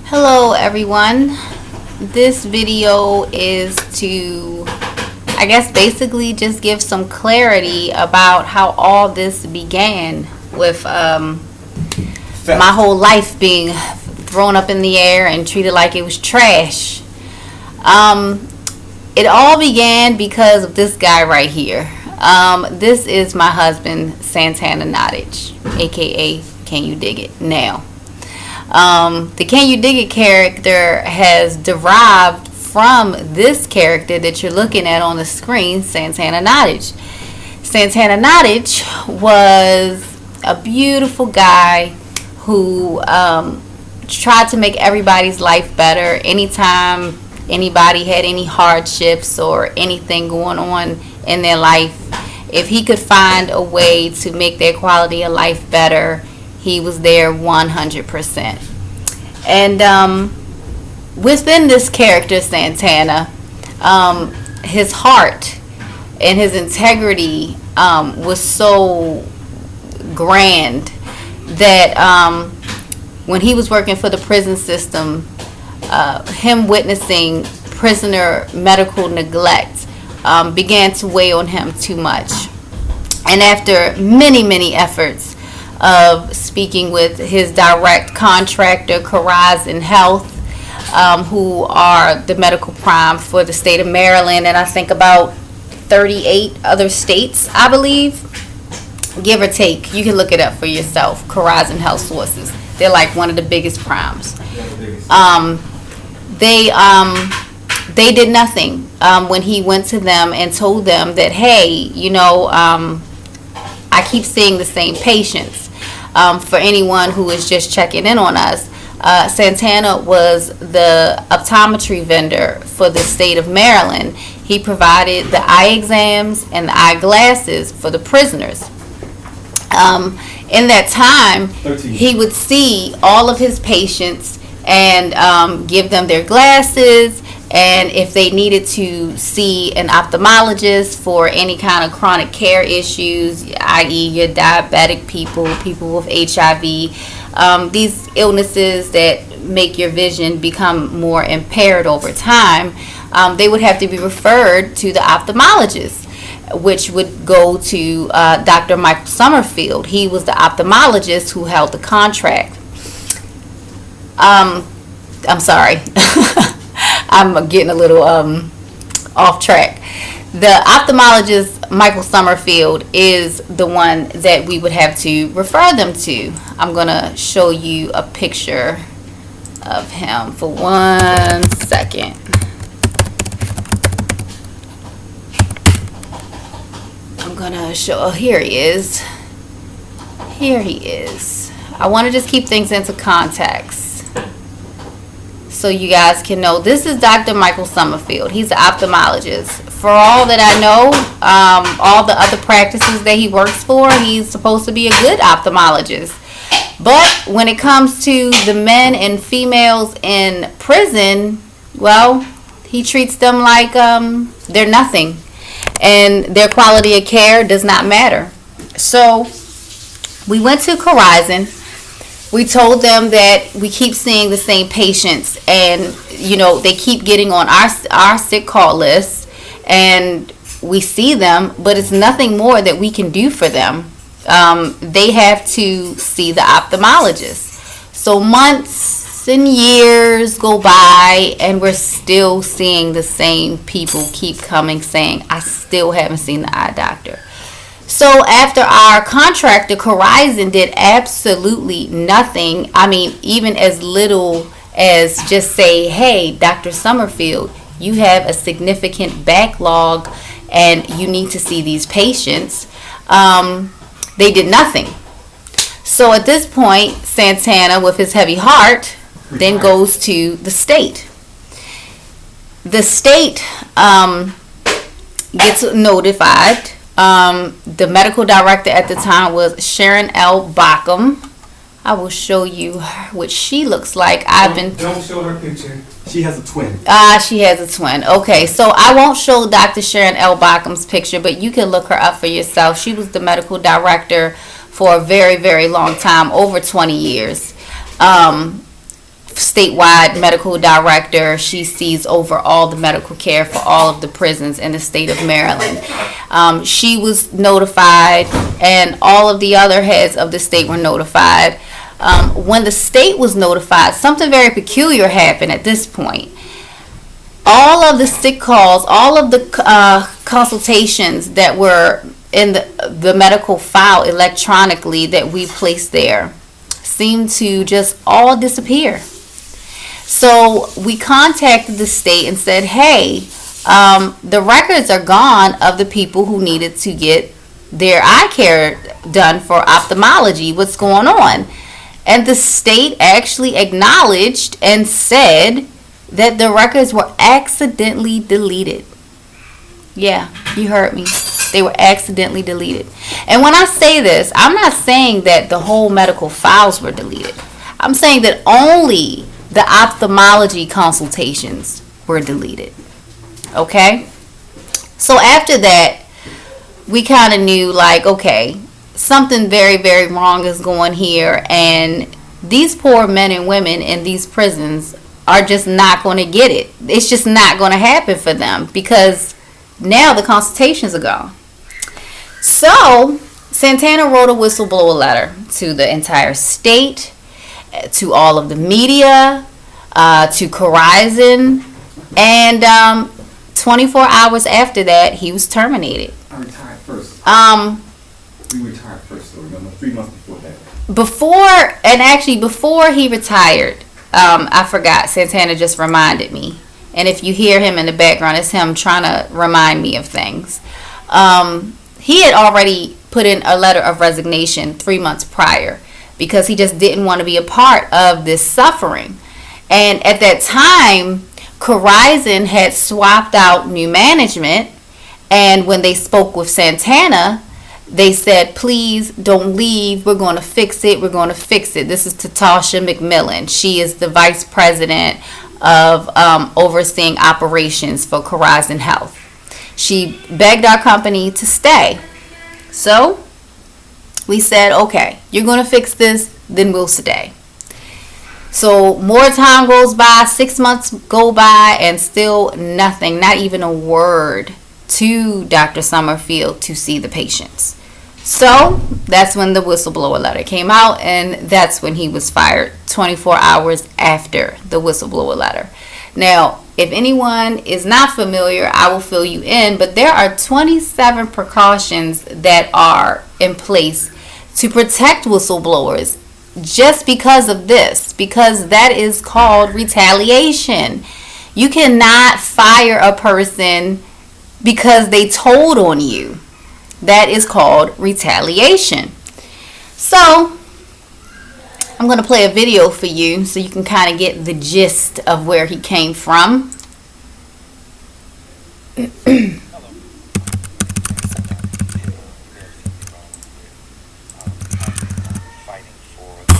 Hello everyone. This video is to, I guess, basically just give some clarity about how all this began with my whole life being thrown up in the air and treated like it was trash. It all began because of this guy right here. This is my husband, Santana Nottage, aka Can You Dig It Now. The Can You Dig It character has derived from this character that you're looking at on the screen, Santana Nottage. Santana Nottage was a beautiful guy who tried to make everybody's life better. Anytime anybody had any hardships or anything going on in their life, if he could find a way to make their quality of life better, he was there 100%. And within this character, Santana, his heart and his integrity was so grand that when he was working for the prison system, him witnessing prisoner medical neglect began to weigh on him too much. And after many efforts of speaking with his direct contractor, Corizon Health, who are the medical prime for the state of Maryland, and I think about 38 other states, I believe, give or take. You can look it up for yourself. Corizon Health Sources. They're like one of the biggest primes. They did nothing when he went to them and told them that, hey, you know, I keep seeing the same patients. For anyone who is just checking in on us, Santana was the optometry vendor for the state of Maryland. He provided the eye exams and the eyeglasses for the prisoners. In that time, 13. He would see all of his patients and give them their glasses. And if they needed to see an ophthalmologist for any kind of chronic care issues, i.e. your diabetic people with HIV, these illnesses that make your vision become more impaired over time, they would have to be referred to the ophthalmologist, which would go to Dr. Michael Summerfield. He was the ophthalmologist who held the contract. I'm sorry. I'm getting a little off track. The ophthalmologist, Michael Summerfield, is the one that we would have to refer them to. I'm going to show you a picture of him for 1 second. I'm going to show, oh, here he is. Here he is. I want to just keep things into context, so you guys can know. This is Dr. Michael Summerfield. He's an ophthalmologist. For all that I know, all the other practices that he works for, he's supposed to be a good ophthalmologist. But when it comes to the men and females in prison, well, he treats them like they're nothing. And their quality of care does not matter. So we went to Corizon. We told them that we keep seeing the same patients, and you know, they keep getting on our sick call list, and we see them, but it's nothing more that we can do for them. They have to see the ophthalmologist. So months and years go by, and we're still seeing the same people keep coming saying, I still haven't seen the eye doctor. So after our contractor, Corizon, did absolutely nothing, I mean, even as little as just say, hey, Dr. Summerfield, you have a significant backlog and you need to see these patients, they did nothing. So at this point, Santana, with his heavy heart, then goes to the state. The state gets notified. The medical director at the time was Sharon L. Bockham. I will show you what she looks like. Don't show her picture. She has a twin. She has a twin. Okay, so I won't show Dr. Sharon L. Bockham's picture, but you can look her up for yourself. She was the medical director for a very long time, over 20 years. statewide medical director. She sees over all the medical care for all of the prisons in the state of Maryland. She was notified, and all of the other heads of the state were notified. When the state was notified, something very peculiar happened at this point. All of the sick calls, all of the consultations that were in the medical file electronically that we placed there seemed to just all disappear. So we contacted the state and said, hey, the records are gone of the people who needed to get their eye care done for ophthalmology. What's going on? And the state actually acknowledged and said that the records were accidentally deleted. Yeah, you heard me. They were accidentally deleted. And when I say this, I'm not saying that the whole medical files were deleted. I'm saying that only the ophthalmology consultations were deleted. Okay? So after that, we kind of knew, like, okay, something very, very wrong is going here, and these poor men and women in these prisons are just not going to get it. It's just not going to happen for them because now the consultations are gone. So Santana wrote a whistleblower letter to the entire state, to all of the media, to Corizon, and 24 hours after that, he was terminated. I retired first. We retired first, so remember, 3 months before that. Before he retired, I forgot, Santana just reminded me. And if you hear him in the background, it's him trying to remind me of things. He had already put in a letter of resignation 3 months prior because he just didn't want to be a part of this suffering. And at that time, Corizon had swapped out new management, and when they spoke with Santana, they said, please don't leave. We're going to fix it. We're going to fix it. This is Tatasha McMillan. She is the vice president of overseeing operations for Corizon Health. She begged our company to stay. So we said, okay, you're going to fix this, then we'll stay. So more time goes by, 6 months go by, and still nothing, not even a word to Dr. Summerfield to see the patients. So that's when the whistleblower letter came out, and that's when he was fired 24 hours after the whistleblower letter. Now, if anyone is not familiar, I will fill you in, but there are 27 precautions that are in place to protect whistleblowers just because of this, because that is called retaliation. You cannot fire a person because they told on you. That is called retaliation. So I'm going to play a video for you so you can kind of get the gist of where he came from. Fighting for the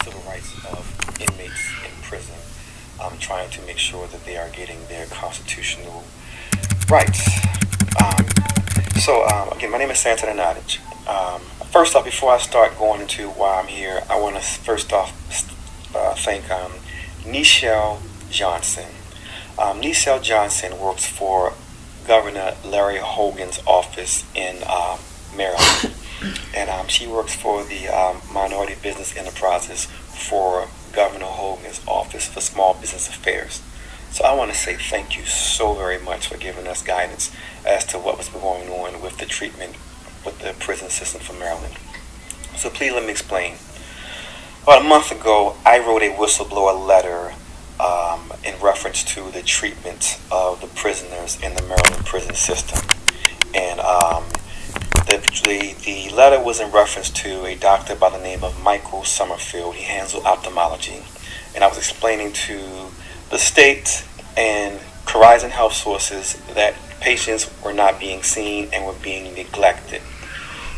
civil rights of inmates in prison, trying to make sure that they are getting their constitutional rights. Again, my name is Santana Nottage. First off, before I start going into why I'm here, I want to first off thank Nichelle Johnson. Nichelle Johnson works for Governor Larry Hogan's office in Maryland, and she works for the Minority Business Enterprises for Governor Hogan's office for Small Business Affairs. So I want to say thank you so very much for giving us guidance as to what was going on with the treatment with the prison system for Maryland. So please let me explain. About a month ago, I wrote a whistleblower letter in reference to the treatment of the prisoners in the Maryland prison system. And the letter was in reference to a doctor by the name of Michael Summerfield. He handles ophthalmology. And I was explaining to the state and Corizon Health Sources that patients were not being seen and were being neglected.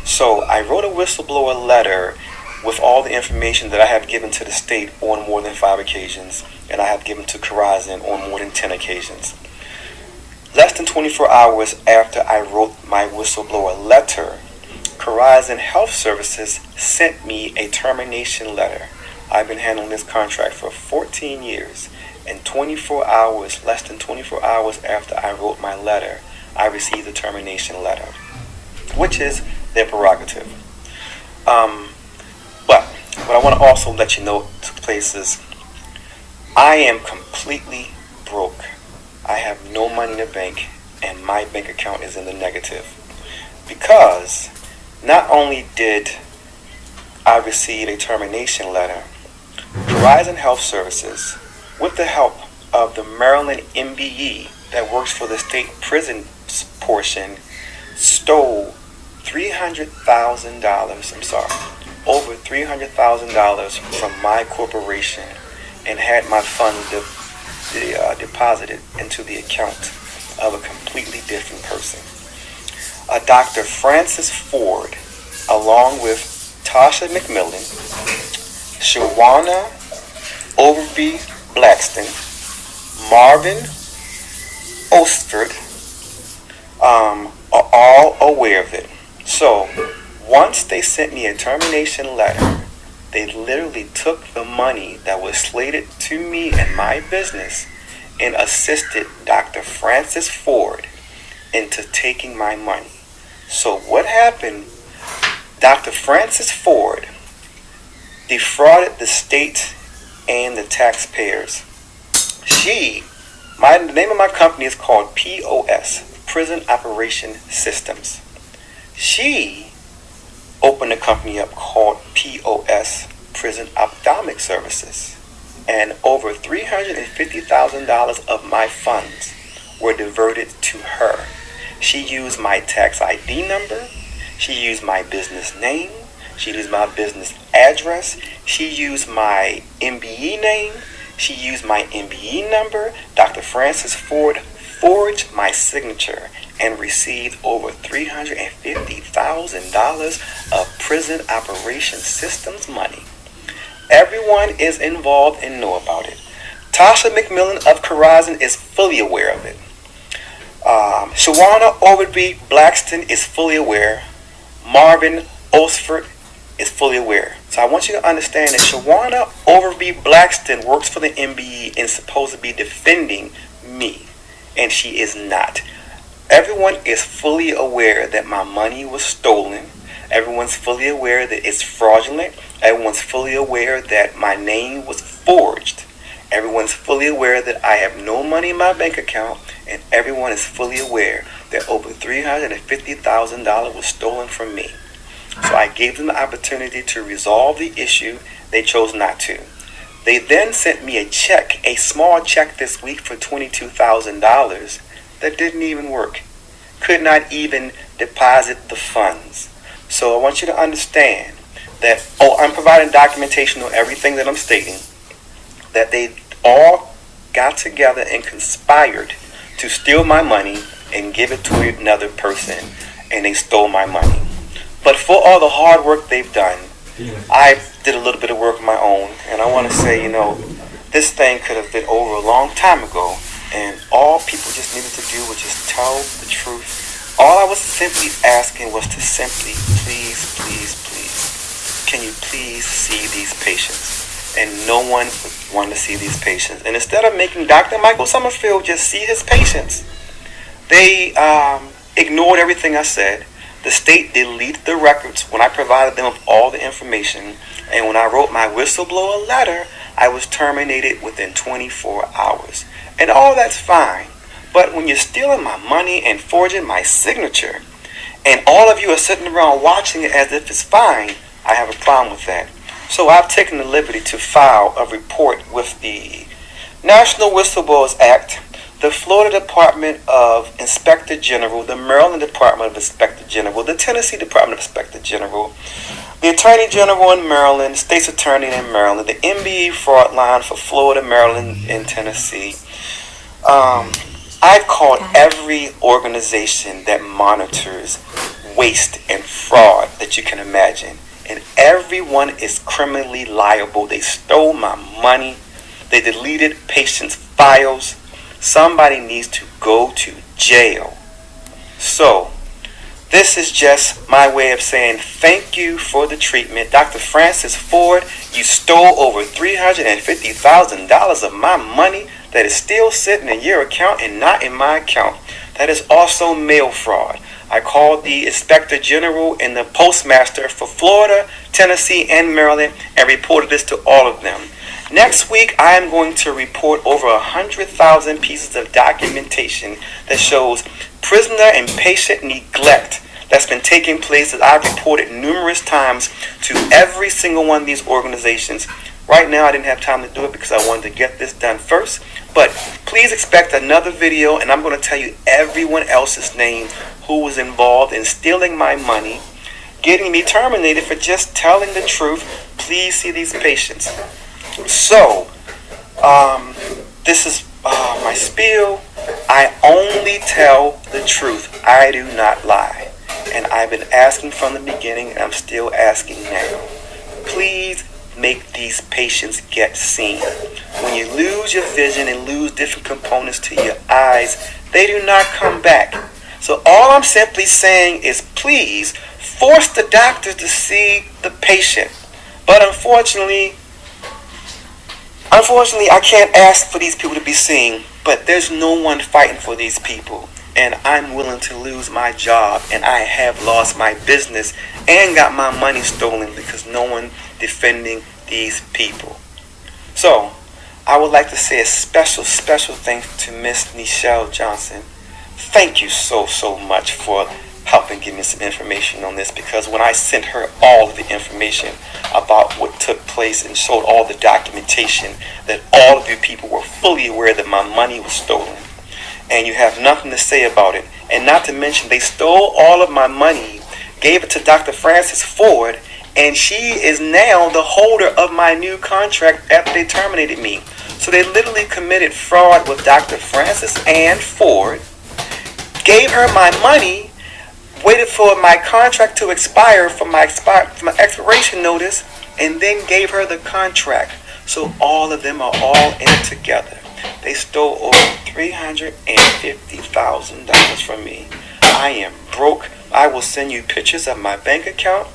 So I wrote a whistleblower letter with all the information that I have given to the state on more than 5 occasions, and I have given to Corizon on more than 10 occasions. Less than 24 hours after I wrote my whistleblower letter, Corizon Health Services sent me a termination letter I've been handling this contract for 14 years. And 24 hours, less than 24 hours after I wrote my letter, I received a termination letter, which is their prerogative. But what I want to also let you know took place is I am completely broke. I have no money in the bank, and my bank account is in the negative. Because not only did I receive a termination letter, Horizon Health Services, with the help of the Maryland MBE that works for the state prison portion, stole over $300,000 from my corporation and had my funds deposited into the account of a completely different person. Dr. Francis Ford, along with Tasha McMillan, Shawana Overby Blackston, Marvin Osford, are all aware of it. So, once they sent me a termination letter, they literally took the money that was slated to me and my business and assisted Dr. Francis Ford into taking my money. So what happened, Dr. Francis Ford defrauded the state and the taxpayers. The name of my company is called POS, Prison Operation Systems. She opened a company up called POS, Prison Ophthalmic Services. And over $350,000 of my funds were diverted to her. She used my tax ID number. She used my business name. She used my business address. She used my MBE name. She used my MBE number. Dr. Francis Ford forged my signature and received over $350,000 of prison operation systems money. Everyone is involved and know about it. Tasha McMillan of Horizon is fully aware of it. Shawana Overby Blackston is fully aware. Marvin Osford is fully aware. So I want you to understand that Shawana Overby Blackston works for the MBE and is supposed to be defending me, and she is not. Everyone is fully aware that my money was stolen. Everyone's fully aware that it's fraudulent. Everyone's fully aware that my name was forged. Everyone's fully aware that I have no money in my bank account, and everyone is fully aware that over $350,000 was stolen from me. So I gave them the opportunity to resolve the issue. They chose not to. They then sent me a check, a small check this week for $22,000 that didn't even work. Could not even deposit the funds. So I want you to understand that, I'm providing documentation on everything that I'm stating, that they all got together and conspired to steal my money and give it to another person, and they stole my money. But for all the hard work they've done, I did a little bit of work of my own, and I want to say, this thing could have been over a long time ago, and all people just needed to do was just tell the truth. All I was simply asking was to simply, please, can you please see these patients? And no one wanted to see these patients. And instead of making Dr. Michael Summerfield just see his patients, they ignored everything I said. The state deleted the records when I provided them with all the information. And when I wrote my whistleblower letter, I was terminated within 24 hours. And all that's fine. But when you're stealing my money and forging my signature, and all of you are sitting around watching it as if it's fine, I have a problem with that. So I've taken the liberty to file a report with the National Whistleblowers Act, the Florida Department of Inspector General, the Maryland Department of Inspector General, the Tennessee Department of Inspector General, the Attorney General in Maryland, State's Attorney in Maryland, the MBE fraud line for Florida, Maryland, and Tennessee. I've called every organization that monitors waste and fraud that you can imagine. And everyone is criminally liable. They stole my money. They deleted patients' files. Somebody needs to go to jail. So, This is just my way of saying thank you for the treatment. Dr. Francis Ford, you stole over $350,000 of my money that is still sitting in your account and not in my account. That is also mail fraud. I called the Inspector General and the Postmaster for Florida, Tennessee, and Maryland and reported this to all of them. Next week, I am going to report over 100,000 pieces of documentation that shows prisoner and patient neglect that's been taking place that I've reported numerous times to every single one of these organizations. Right now, I didn't have time to do it because I wanted to get this done first. But please expect another video, and I'm going to tell you everyone else's name who was involved in stealing my money, getting me terminated for just telling the truth. Please see these patients. So, this is my spiel. I only tell the truth. I do not lie. And I've been asking from the beginning, and I'm still asking now. Please make these patients get seen. When you lose your vision and lose different components to your eyes, they do not come back. So all I'm simply saying is please force the doctor to see the patient. But unfortunately, I can't ask for these people to be seen, but there's no one fighting for these people. And I'm willing to lose my job, and I have lost my business and got my money stolen because no one defending these people. So, I would like to say a special thanks to Miss Nichelle Johnson. Thank you so much for helping give me some information on this, because when I sent her all of the information about what took place and showed all the documentation, that all of you people were fully aware that my money was stolen, and you have nothing to say about it. And not to mention, they stole all of my money, gave it to Dr. Francis Ford, and she is now the holder of my new contract after they terminated me. So they literally committed fraud with Dr. Francis and Ford, gave her my money, waited for my contract to expire from my expiration notice, and then gave her the contract. So all of them are all in it together. They stole over $350,000 from me. I am broke. I will send you pictures of my bank account.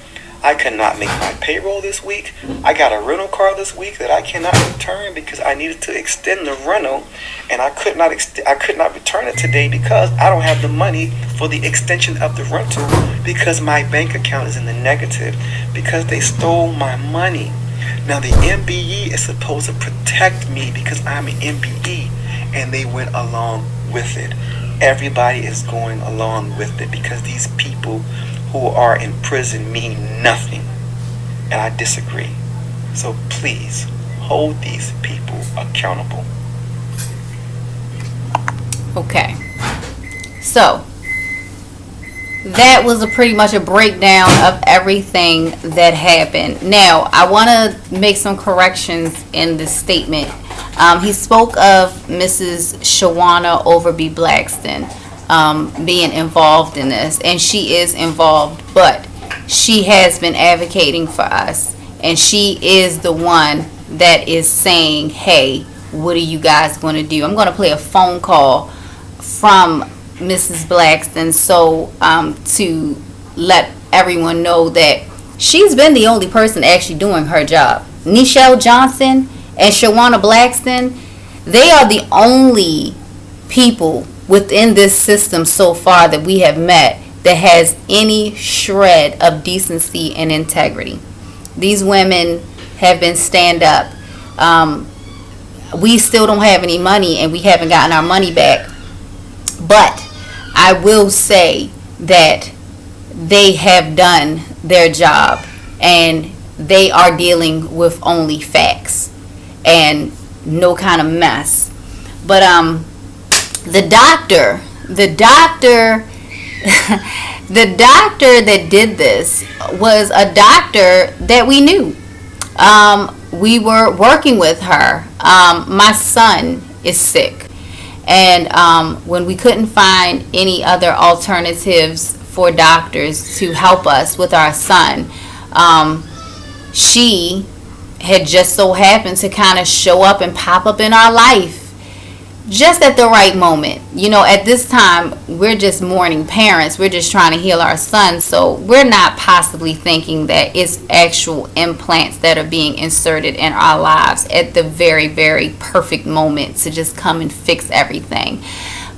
I cannot make my payroll this week. I got a rental car this week that I cannot return because I needed to extend the rental, and I could not return it today because I don't have the money for the extension of the rental because my bank account is in the negative because they stole my money. Now the MBE is supposed to protect me because I'm an MBE, and they went along with it. Everybody is going along with it because these people who are in prison mean nothing, and I disagree. So please hold these people accountable. Okay, so that was pretty much a breakdown of everything that happened. Now, I want to make some corrections in this statement. He spoke of Mrs. Shawana Overby Blackston being involved in this, and she is involved, but she has been advocating for us, and she is the one that is saying, hey, what are you guys going to do? I'm going to play a phone call from Mrs. Blackston to let everyone know that she's been the only person actually doing her job. Nichelle Johnson and Shawana Blackston, they are the only people within this system so far that we have met that has any shred of decency and integrity. These women have been stand up. We still don't have any money, and we haven't gotten our money back, but I will say that they have done their job, and they are dealing with only facts and no kind of mess. But the doctor that did this was a doctor that we knew. We were working with her. My son is sick, and when we couldn't find any other alternatives for doctors to help us with our son, she had just so happened to kind of show up and pop up in our life. just at the right moment. You know, at this time, we're just mourning parents. We're just trying to heal our son. So we're not possibly thinking that it's actual implants that are being inserted in our lives at the very, very perfect moment to just come and fix everything.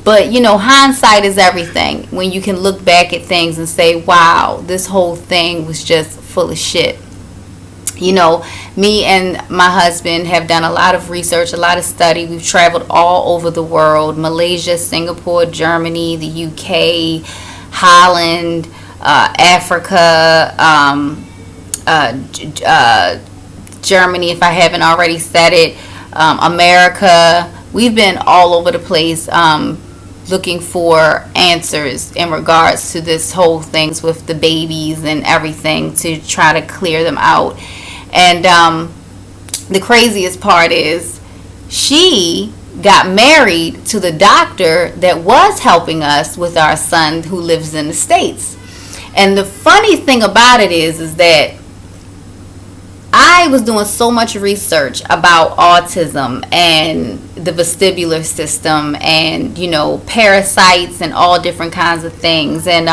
But, you know, hindsight is everything. When you can look back at things and say, wow, this whole thing was just full of shit. You know, me and my husband have done a lot of research, a lot of study. We've traveled all over the world: Malaysia, Singapore, Germany, the UK, Holland, Africa, Germany, if I haven't already said it, America. We've been all over the place looking for answers in regards to this whole things with the babies and everything, to try to clear them out. And the craziest part is she got married to the doctor that was helping us with our son who lives in the States. And the funny thing about it is that I was doing so much research about autism and the vestibular system and, you know, parasites and all different kinds of things. And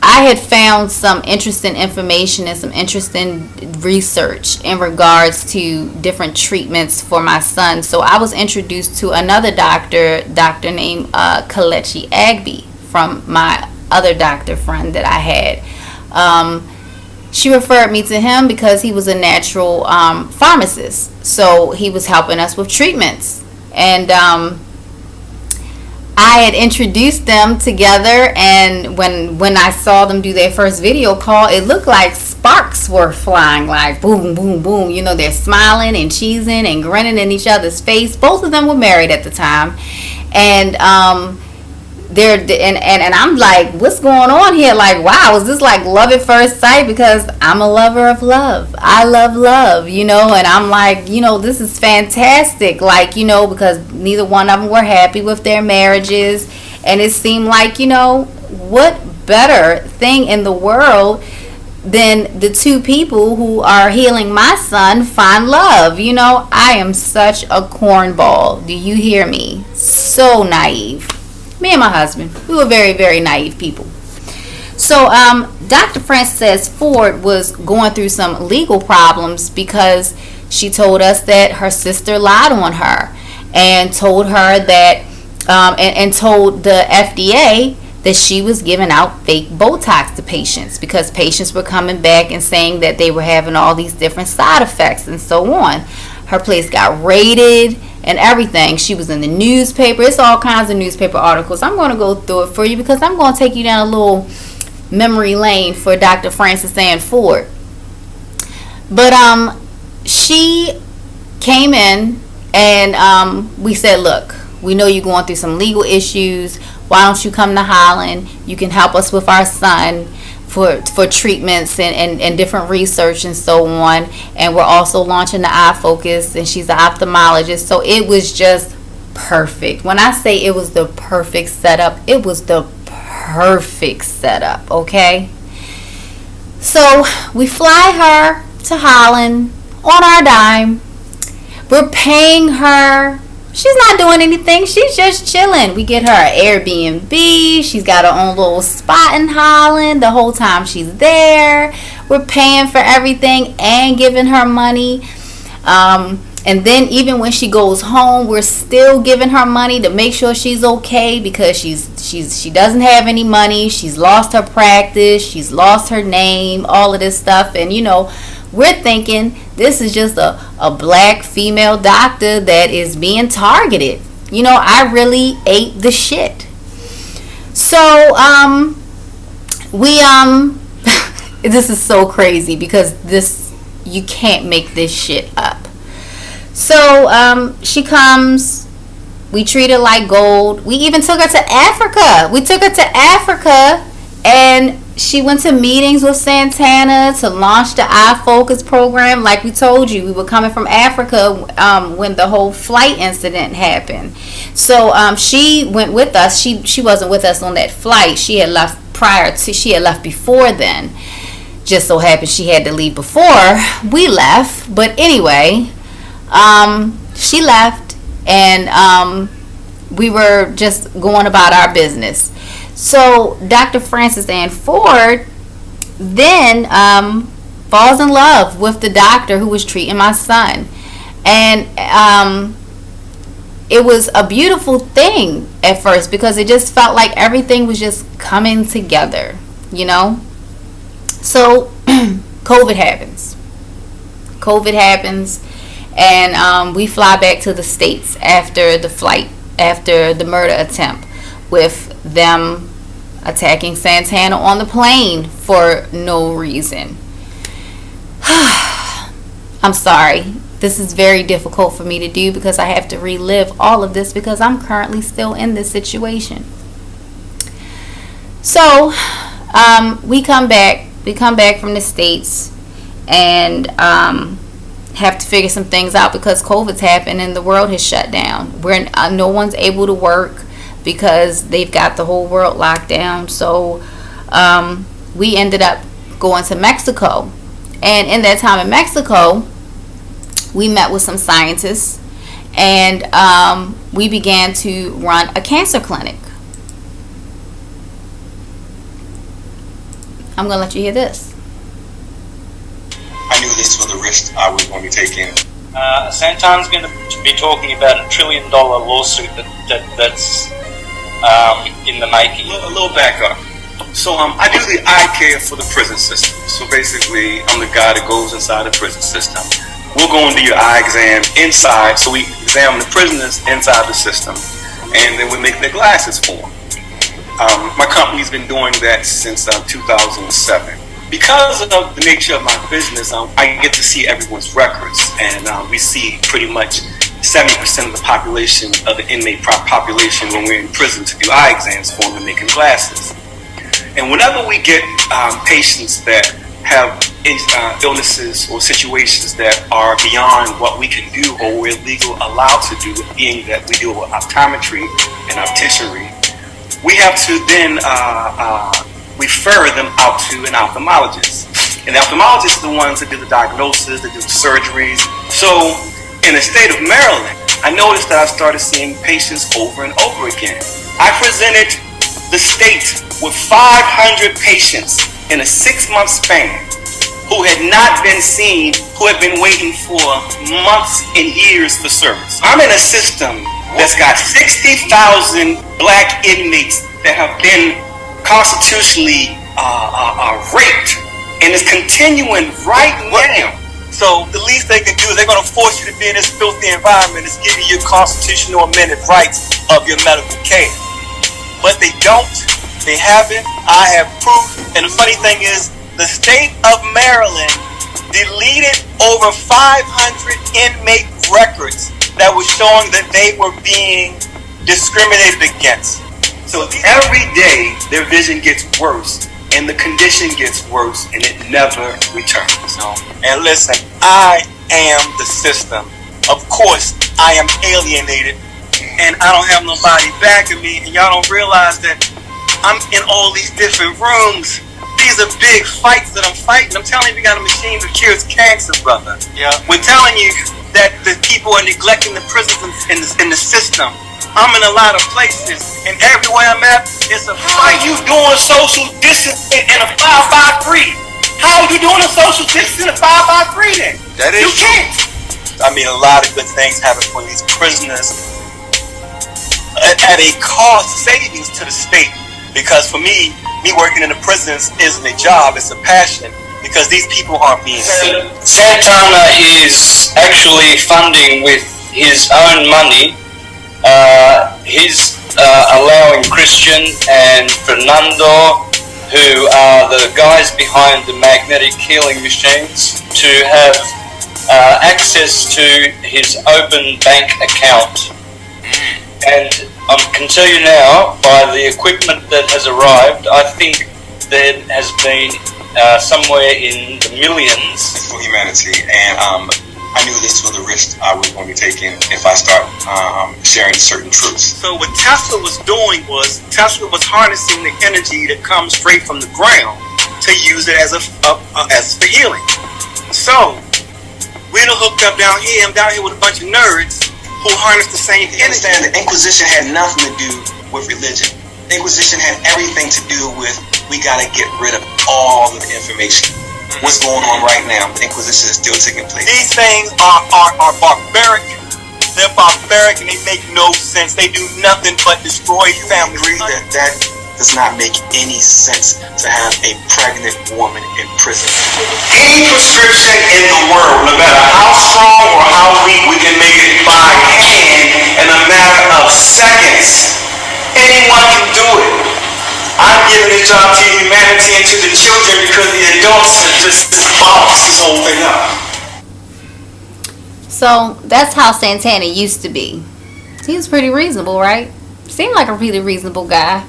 I had found some interesting information and some interesting research in regards to different treatments for my son. So I was introduced to another doctor named Kelechi Agbe from my other doctor friend that I had. She referred me to him because he was a natural pharmacist. So he was helping us with treatments. And I had introduced them together, and when I saw them do their first video call, it looked like sparks were flying, like boom, boom, boom. You know, they're smiling and cheesing and grinning in each other's face. Both of them were married at the time. And and I'm like, what's going on here? Like, wow, is this like love at first sight? Because I'm a lover of love. I love love, you know, and I'm like, you know, this is fantastic. Like, you know, because neither one of them were happy with their marriages. And it seemed like, you know, what better thing in the world than the two people who are healing my son find love? You know, I am such a cornball. Do you hear me? So naive. Me and my husband, we were very, very naive people. So Dr. Frances Ford was going through some legal problems because she told us that her sister lied on her and told her that and told the FDA that she was giving out fake Botox to patients because patients were coming back and saying that they were having all these different side effects and so on. Her place got raided and everything. She was in the newspaper. It's all kinds of newspaper articles. I'm going to go through it for you because I'm going to take you down a little memory lane for Dr. Frances Ann Ford. But she came in and we said, look, we know you're going through some legal issues. Why don't you come to Holland? You can help us with our son for treatments and different research and so on. And we're also launching the eye focus, and she's an ophthalmologist. So it was just perfect. When I say it was the perfect setup, it was the perfect setup, okay? So we fly her to Holland on our dime. We're paying her. She's not doing anything. She's just chilling. We get her an Airbnb. She's got her own little spot in Holland the whole time she's there. We're paying for everything and giving her money. And then even when she goes home, we're still giving her money to make sure she's okay because she doesn't have any money. She's lost her practice. She's lost her name, all of this stuff. And, you know, we're thinking this is just a black female doctor that is being targeted. You know, I really ate the shit. So, this is so crazy because you can't make this shit up. So, she comes, we treat her like gold. We even took her to Africa. We took her to Africa and she went to meetings with Santana to launch the Eye Focus program. Like we told you, we were coming from Africa when the whole flight incident happened. So she went with us. She wasn't with us on that flight. She had left before then. Just so happened she had to leave before we left. But anyway, she left and we were just going about our business. So Dr. Francis Ann Ford then falls in love with the doctor who was treating my son, and it was a beautiful thing at first because it just felt like everything was just coming together, you know. So COVID happens, and we fly back to the States after the murder attempt, with them attacking Santana on the plane for no reason. I'm sorry. This is very difficult for me to do because I have to relive all of this because I'm currently still in this situation. So, we come back from the States and have to figure some things out because COVID's happened and the world has shut down. No one's able to work because they've got the whole world locked down. So, we ended up going to Mexico. And in that time in Mexico, we met with some scientists, and we began to run a cancer clinic. I'm going to let you hear this. I knew this was the risk I was going to be taking. Santana's going to be talking about $1 trillion lawsuit that's in the making. A little back up. So I do the eye care for the prison system. So basically, I'm the guy that goes inside the prison system. We'll go and do your eye exam inside. So we examine the prisoners inside the system, and then we make their glasses for them. My company's been doing that since 2007. Because of the nature of my business, I get to see everyone's records, and we see pretty much 70% of the population, of the inmate population, when we're in prison to do eye exams for them and make them glasses. And whenever we get patients that have illnesses or situations that are beyond what we can do or we're legally allowed to do, being that we deal with optometry and opticianry, we have to then refer them out to an ophthalmologist. And the ophthalmologists are the ones that do the diagnosis, that do the surgeries. So in the state of Maryland, I noticed that I started seeing patients over and over again. I presented the state with 500 patients in a 6-month span who had not been seen, who had been waiting for months and years for service. I'm in a system that's got 60,000 black inmates that have been constitutionally raped, and it's continuing right now. So the least they can do is they're going to force you to be in this filthy environment. It's giving you constitutional amended rights of your medical care. But they don't. They haven't. I have proof. And the funny thing is, the state of Maryland deleted over 500 inmate records that were showing that they were being discriminated against. So every day, their vision gets worse, and the condition gets worse, and it never returns. And listen, I am the system. Of course, I am alienated, and I don't have nobody backing me, and y'all don't realize that I'm in all these different rooms. These are big fights that I'm fighting. I'm telling you, we got a machine that cures cancer, brother. Yeah. We're telling you that the people are neglecting the prisons in the system. I'm in a lot of places, and everywhere I'm at, it's a fight. How are you doing social distancing in a 5x3? How are you doing a social distancing in a 5x3 then? That is. You can't. I mean, a lot of good things happen for these prisoners at a cost savings to the state. Because for me working in the prisons isn't a job, it's a passion, because these people aren't being seen. Santana is actually funding with his own money. He's allowing Christian and Fernando, who are the guys behind the magnetic healing machines, to have access to his open bank account. And I can tell you now, by the equipment that has arrived, I think there has been somewhere in the millions. For humanity, and I knew this was a risk I was going to be taking if I start sharing certain truths. So what Tesla was doing was, Tesla was harnessing the energy that comes straight from the ground to use it as for healing. So we're hooked up down here. I'm down here with a bunch of nerds, who harness the same You understand, the Inquisition had nothing to do with religion. The Inquisition had everything to do with, we got to get rid of all of the information. What's going on right now? The Inquisition is still taking place. These things are barbaric. They're barbaric and they make no sense. They do nothing but destroy families. I agree that does not make any sense to have a pregnant woman in prison. Any prescription in the world, no matter how strong or how weak, we can make it by hand in a matter of seconds. Anyone can do it. I'm giving a job to humanity and to the children because the adults have just boxed this whole thing up. So that's how Santana used to be. He was pretty reasonable, right? Seemed like a really reasonable guy.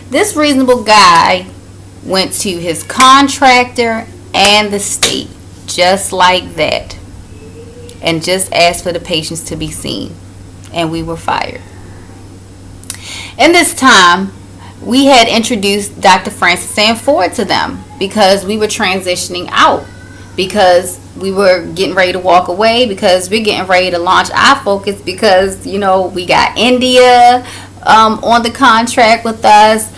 This reasonable guy went to his contractor and the state just like that and just asked for the patients to be seen, and we were fired. In this time, we had introduced Dr. Francis Ann Ford to them because we were transitioning out, because we were getting ready to walk away, because we're getting ready to launch our focus, because, you know, we got India on the contract with us.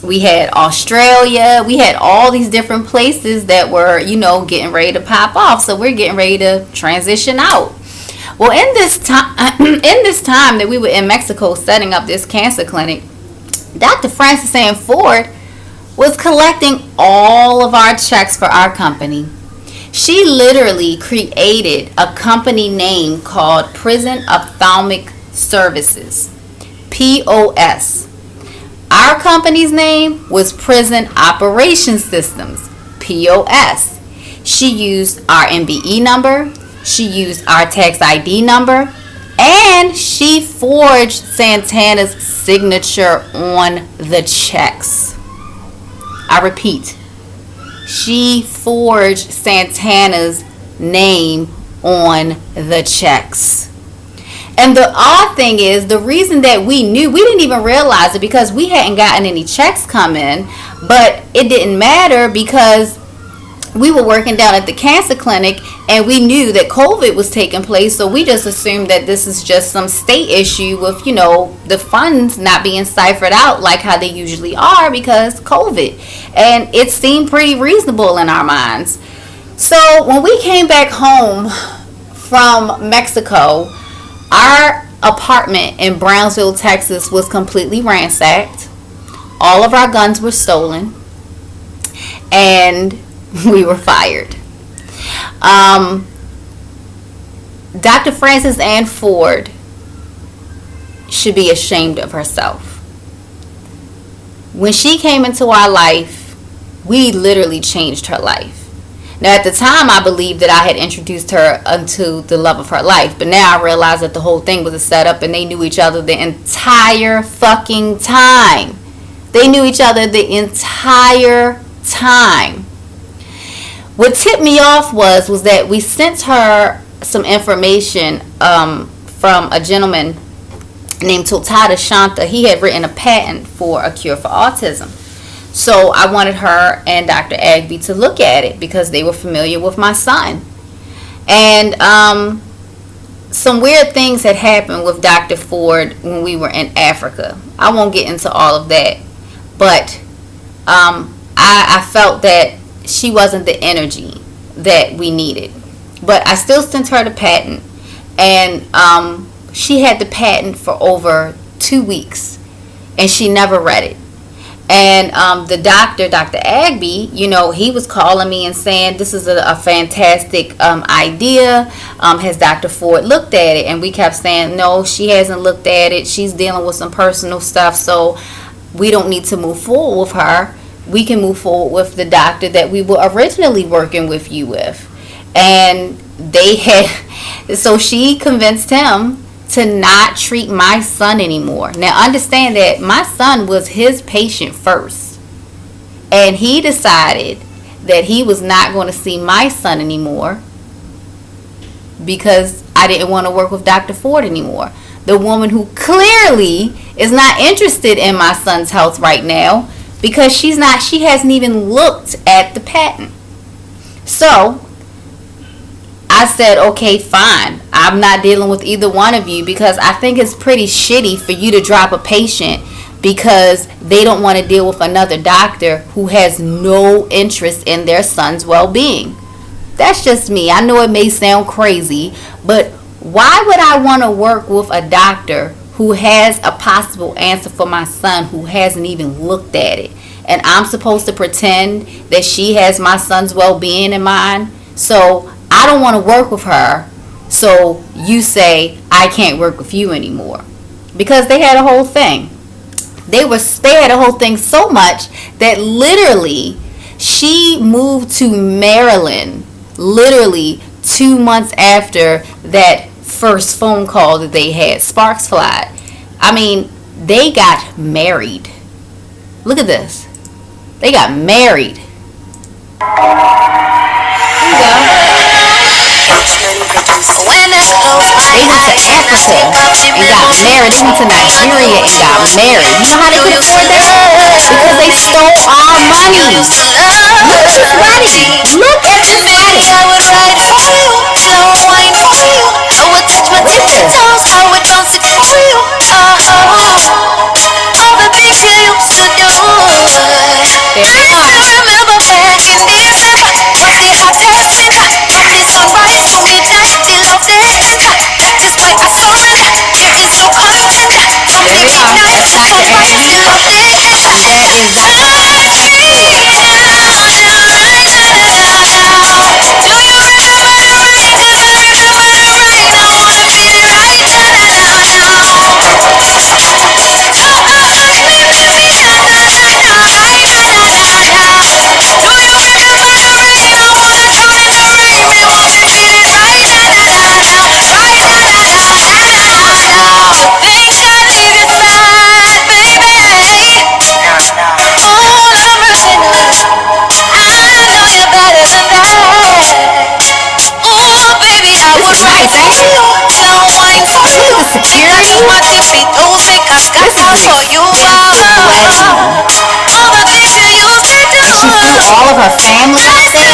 We had Australia. We had all these different places that were, you know, getting ready to pop off. So we're getting ready to transition out. Well, in this time that we were in Mexico setting up this cancer clinic, Dr. Francis Ann Ford was collecting all of our checks for our company. She literally created a company name called Prison Ophthalmic Services, POS. Our company's name was Prison Operations Systems, POS. She used our MBE number, she used our tax ID number, and she forged Santana's signature on the checks. I repeat, she forged Santana's name on the checks. And the odd thing is, the reason that we knew, we didn't even realize it because we hadn't gotten any checks come in, but it didn't matter because we were working down at the cancer clinic and we knew that COVID was taking place, so we just assumed that this is just some state issue with, you know, the funds not being ciphered out like how they usually are because COVID. And it seemed pretty reasonable in our minds. So when we came back home from Mexico, our apartment in Brownsville, Texas was completely ransacked. All of our guns were stolen. And we were fired. Dr. Francis Ann Ford should be ashamed of herself. When she came into our life, we literally changed her life. Now, at the time, I believed that I had introduced her unto the love of her life, but now I realize that the whole thing was a setup and they knew each other the entire fucking time. They knew each other the entire time. What tipped me off was that we sent her some information from a gentleman named Totada Shanta. He had written a patent for a cure for autism. So I wanted her and Dr. Agby to look at it because they were familiar with my son. And some weird things had happened with Dr. Ford when we were in Africa. I won't get into all of that. But I felt that she wasn't the energy that we needed. But I still sent her the patent. And she had the patent for over 2 weeks. And she never read it. And the doctor, Dr. Agby, you know, he was calling me and saying, this is a fantastic idea. Has Dr. Ford looked at it? And we kept saying, no, she hasn't looked at it. She's dealing with some personal stuff. So we don't need to move forward with her. We can move forward with the doctor that we were originally working with you with. And they had, so she convinced him to not treat my son anymore. Now understand that my son was his patient first. And he decided that he was not going to see my son anymore because I didn't want to work with Dr. Ford anymore. The woman who clearly is not interested in my son's health right now because she hasn't even looked at the patent. So I said, okay, fine. I'm not dealing with either one of you because I think it's pretty shitty for you to drop a patient because they don't want to deal with another doctor who has no interest in their son's well-being. That's just me. I know it may sound crazy, but why would I want to work with a doctor who has a possible answer for my son who hasn't even looked at it? And I'm supposed to pretend that she has my son's well-being in mind? So I don't want to work with her. So you say I can't work with you anymore. Because they had a whole thing. They had a whole thing so much that literally she moved to Maryland literally 2 months after that first phone call that they had. Sparks flied. I mean, they got married. Look at this. They got married. Here you go. They went to Africa and got married. They went to Nigeria and got married. You know how they could afford that? Because they stole our money. Look at this wedding. Look at this wedding. All of her family out there.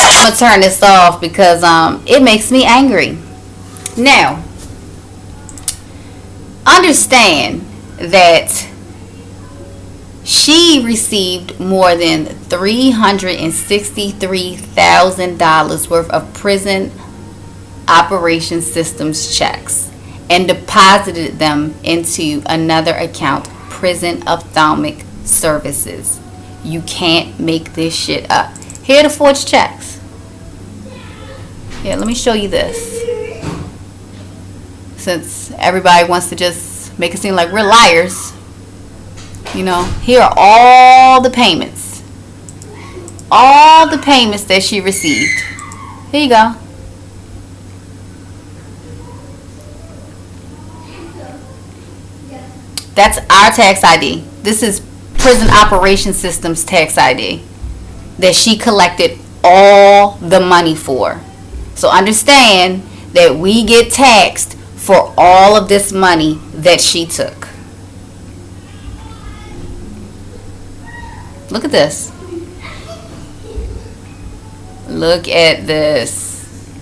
I'm gonna turn this off because it makes me angry. Now, understand that she received more than $363,000 worth of prison operation systems checks and deposited them into another account, Prison Ophthalmic Services. You can't make this shit up. Here are the forged checks. Yeah, let me show you this. Since everybody wants to just make it seem like we're liars. You know, here are all the payments. All the payments that she received. Here you go. That's our tax ID. This is Prison Operation Systems tax ID that she collected all the money for. So understand that we get taxed for all of this money that she took. Look at this. Look at this.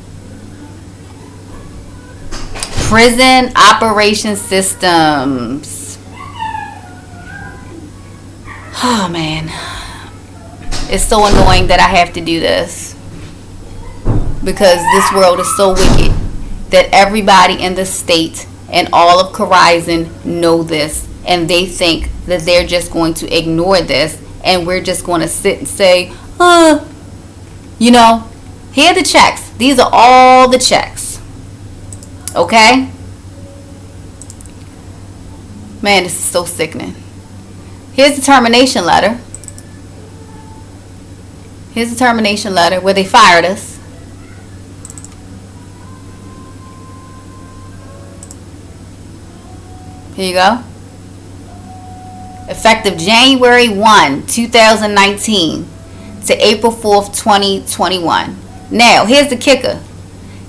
Prison Operation Systems. Oh man. It's so annoying that I have to do this. Because this world is so wicked that everybody in the state and all of Corizon know this. And they think that they're just going to ignore this. And we're just going to sit and say, you know, here are the checks. These are all the checks. Okay? Man, this is so sickening. Here's the termination letter. Here's the termination letter where they fired us. Here you go. Effective January 1, 2019 to April 4th, 2021. Now, here's the kicker.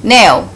Now,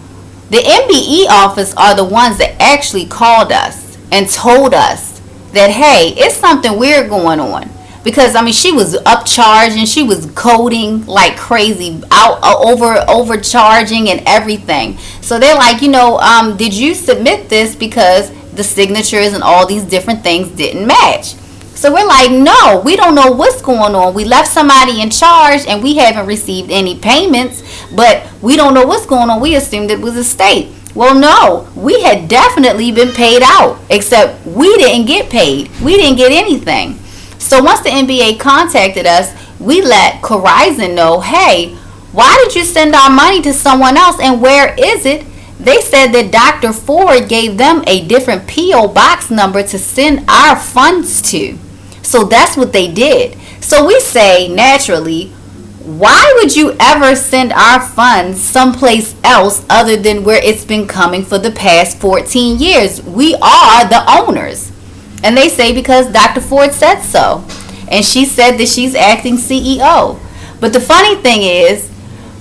the MBE office are the ones that actually called us and told us that, hey, it's something weird going on. Because, I mean, she was upcharged and she was coding like crazy, overcharging and everything. So they're like, you know, did you submit this because the signatures and all these different things didn't match? So we're like, no, we don't know what's going on. We left somebody in charge and we haven't received any payments, but we don't know what's going on. We assumed it was a state. Well, no, we had definitely been paid out, except we didn't get paid. We didn't get anything. So once the NBA contacted us, we let Corizon know, hey, why did you send our money to someone else and where is it? They said that Dr. Ford gave them a different P.O. box number to send our funds to. So that's what they did. So we say, naturally, why would you ever send our funds someplace else other than where it's been coming for the past 14 years? We are the owners. And they say because Dr. Ford said so. And she said that she's acting CEO. But the funny thing is,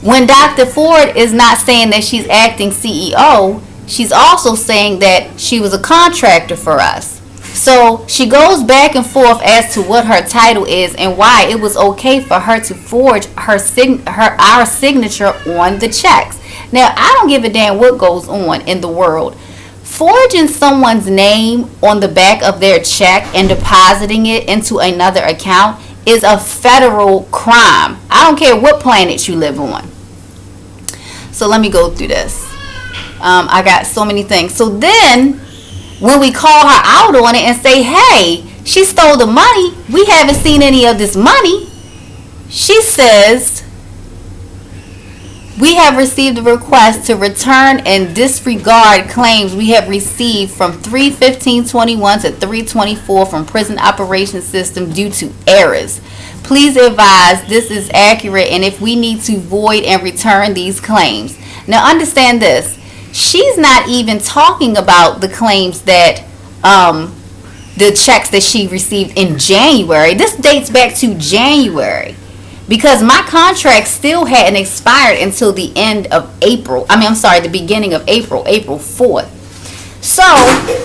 when Dr. Ford is not saying that she's acting CEO, she's also saying that she was a contractor for us. So she goes back and forth as to what her title is and why it was okay for her to forge our signature on the checks. Now, I don't give a damn what goes on in the world. Forging someone's name on the back of their check and depositing it into another account is a federal crime. I don't care what planet you live on. So let me go through this. I got so many things. So then when we call her out on it and say, hey, she stole the money, we haven't seen any of this money, she says, we have received a request to return and disregard claims we have received from 3/15/21 to 3/24 from Prison Operations System due to errors. Please advise this is accurate and if we need to void and return these claims. Now understand this. She's not even talking about the claims that the checks that she received in January. This dates back to January. Because my contract still hadn't expired until the end of April. The beginning of April, April 4th. So,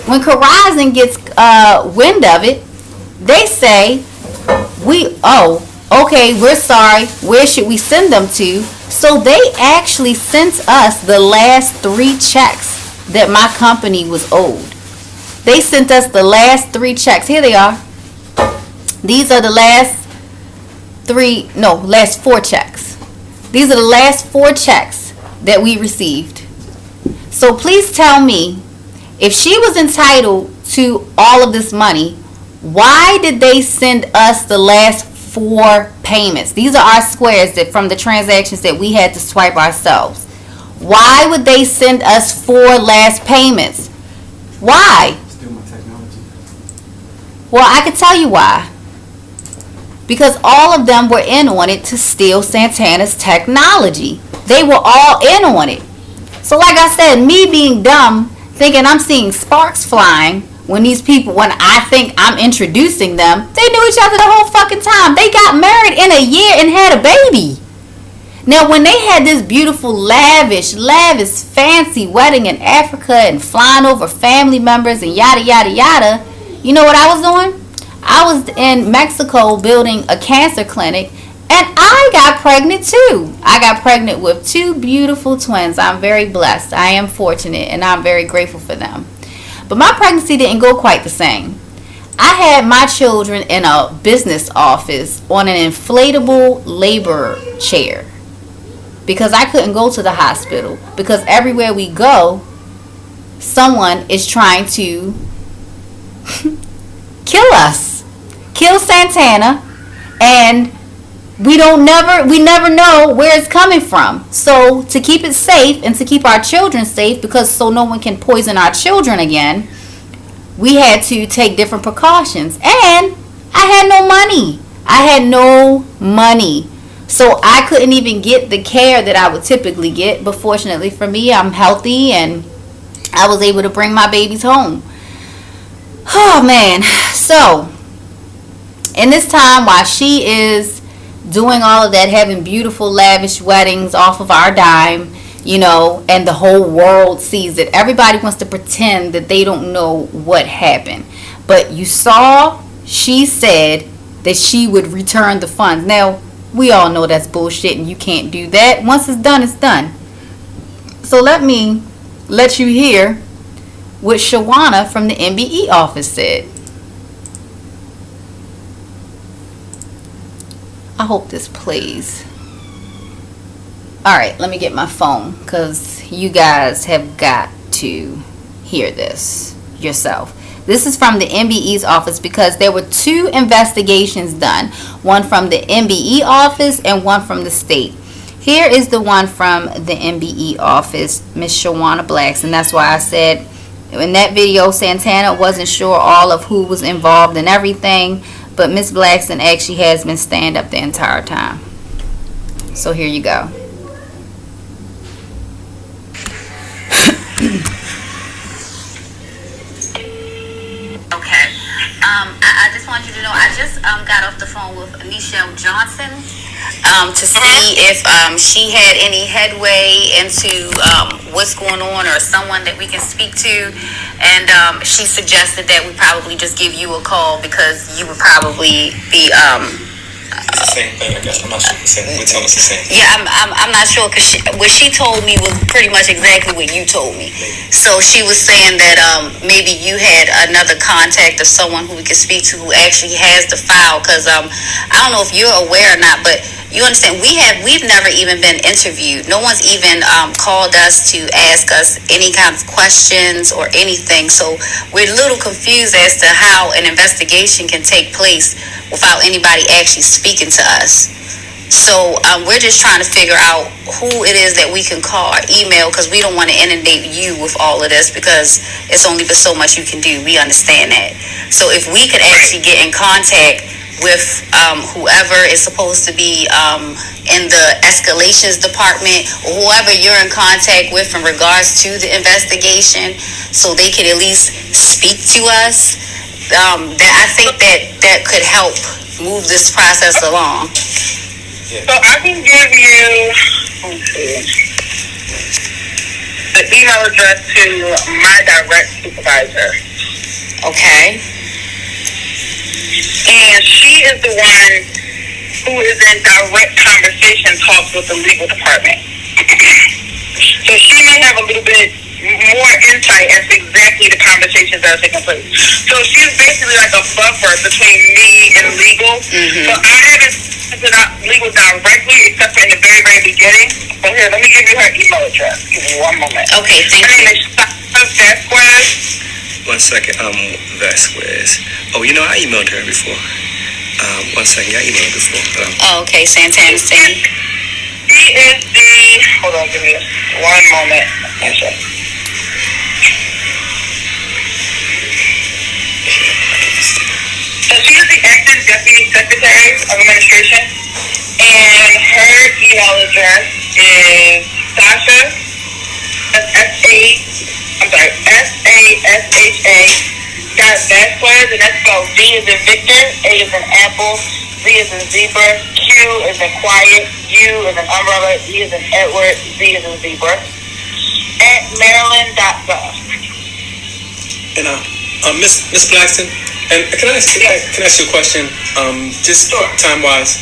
when Corizon gets wind of it, they say, okay, we're sorry. Where should we send them to? So, they actually sent us the last 3 checks that my company was owed. They sent us the last 3 checks. Here they are. These are the last 4 checks. These are the last 4 checks that we received. So please tell me, if she was entitled to all of this money, why did they send us the last 4 payments? These are our squares that from the transactions that we had to swipe ourselves. Why would they send us 4 last payments? Why? Still my technology. Well, I can tell you why. Because all of them were in on it to steal Santana's technology. They were all in on it. So like I said, me being dumb, thinking I'm seeing sparks flying, when I think I'm introducing them, they knew each other the whole fucking time. They got married in a year and had a baby. Now, when they had this beautiful, lavish, fancy wedding in Africa and flying over family members and yada, yada, yada, you know what I was doing? I was in Mexico building a cancer clinic, and I got pregnant too. I got pregnant with 2 beautiful twins. I'm very blessed. I am fortunate, and I'm very grateful for them. But my pregnancy didn't go quite the same. I had my children in a business office on an inflatable labor chair because I couldn't go to the hospital, because everywhere we go, someone is trying to kill us, kill Santana, and we never know where it's coming from. So to keep it safe and to keep our children safe, because so no one can poison our children again, we had to take different precautions. And I had no money. So I couldn't even get the care that I would typically get. But fortunately for me, I'm healthy and I was able to bring my babies home. Oh man. So in this time while she is doing all of that, having beautiful lavish weddings off of our dime, you know, and the whole world sees it, everybody wants to pretend that they don't know what happened. But you saw, she said that she would return the funds. Now, we all know that's bullshit and you can't do that. Once it's done, it's done. So let me let you hear what Shawana from the MBE office said. I hope this plays. Alright, let me get my phone, because you guys have got to hear this yourself. This is from the MBE's office because there were 2 investigations done. One from the MBE office and one from the state. Here is the one from the MBE office, Miss Shawana Blacks. And that's why I said in that video, Santana wasn't sure all of who was involved and everything. But Miss Blackson actually has been stand up the entire time. So here you go. Okay. I just want you to know, I just got off the phone with Nichelle Johnson to see if she had any headway into what's going on, or someone that we can speak to. And she suggested that we probably just give you a call because you would probably be It's the same thing, I guess. I'm not sure the same. We're telling us the same thing. yeah, I'm not sure, because what she told me was pretty much exactly what you told me. So she was saying that maybe you had another contact of someone who we could speak to who actually has the file, because I don't know if you're aware or not, but you understand, we've never even been interviewed. No one's even called us to ask us any kind of questions or anything. So we're a little confused as to how an investigation can take place without anybody actually speaking to us. So we're just trying to figure out who it is that we can call or email, because we don't want to inundate you with all of this, because it's only but so much you can do. We understand that. So if we could actually get in contact with whoever is supposed to be in the escalations department, or whoever you're in contact with in regards to the investigation, so they can at least speak to us, that I think that could help move this process along. So I can give you the email address to my direct supervisor. Okay. And she is the one who is in direct conversation talks with the legal department. So she may have a little bit more insight as to exactly the conversations that are taking place. So she's basically like a buffer between me and legal. So I haven't spoken to legal directly except for in the very, very beginning. So here, let me give you her email address. Give me one moment. Okay, thank Her name you. is Sasha Vasquez. 1 second, Vasquez. Oh, you know, I emailed her before. 1 second, I emailed her before. Oh, okay, Santana saying. She is the, hold on, give me one moment. Okay. So she is the acting deputy secretary of administration, and her email address is Sasha, S-A-S-H-A Vasquez, and that's spelled V is in Victor, A is in Apple, Z is in Zebra, Q is in Quiet, U is in Umbrella, E is in Edward, Z is in Zebra, at maryland.gov. And Miss Blackson, and can I ask you a question? Just time-wise,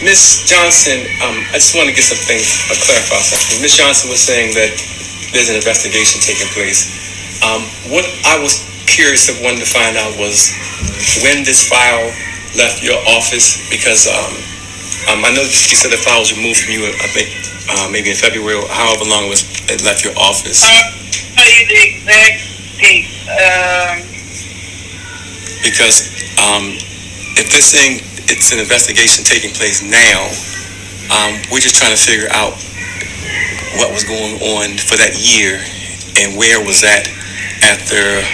Miss Johnson, I just want to get something clarify something. Miss Johnson was saying that there's an investigation taking place. What I was curious of wanting to find out was when this file left your office, because I know that you said the file was removed from you, I think maybe in February or however long it left your office. I'll tell you the exact date. Because if this thing, it's an investigation taking place now, we're just trying to figure out what was going on for that year and where was that after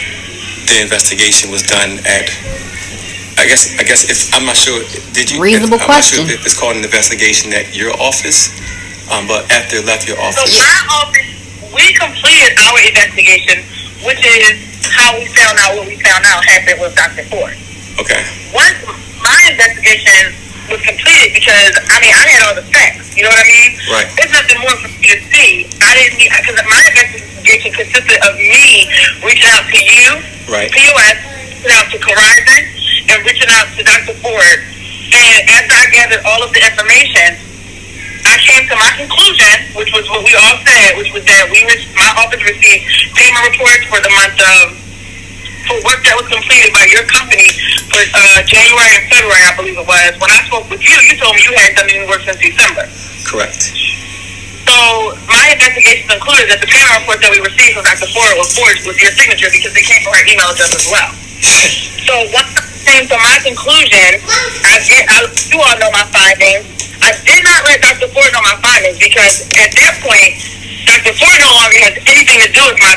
the investigation was done at. I guess if I'm not sure, did you? Reasonable I'm not sure question. if it's called an investigation at your office, but after it left your So office. my office, we completed our investigation, which is how we found out what we found out happened with Dr. Ford. Okay. Once my investigation was completed, because I had all the facts, you know what I mean? Right. There's nothing more for me to see. I didn't need, because my investigation consisted of me reaching out to you, Right. POS, reaching out to Corizon, and reaching out to Dr. Ford. And after I gathered all of the information, I came to my conclusion, which was what we all said, which was that my office received payment reports for the month of, for work that was completed by your company for January and February, I believe it was. When I spoke with you, you told me you had done any work since December. Correct. So my investigation concluded that the payment report that we received from Dr. Ford was forged with your signature because they came from her email address as well. So once I came to my conclusion, you all know my findings. I did not let Dr. Ford know my findings because at that point, Dr. Ford no longer has anything to do with my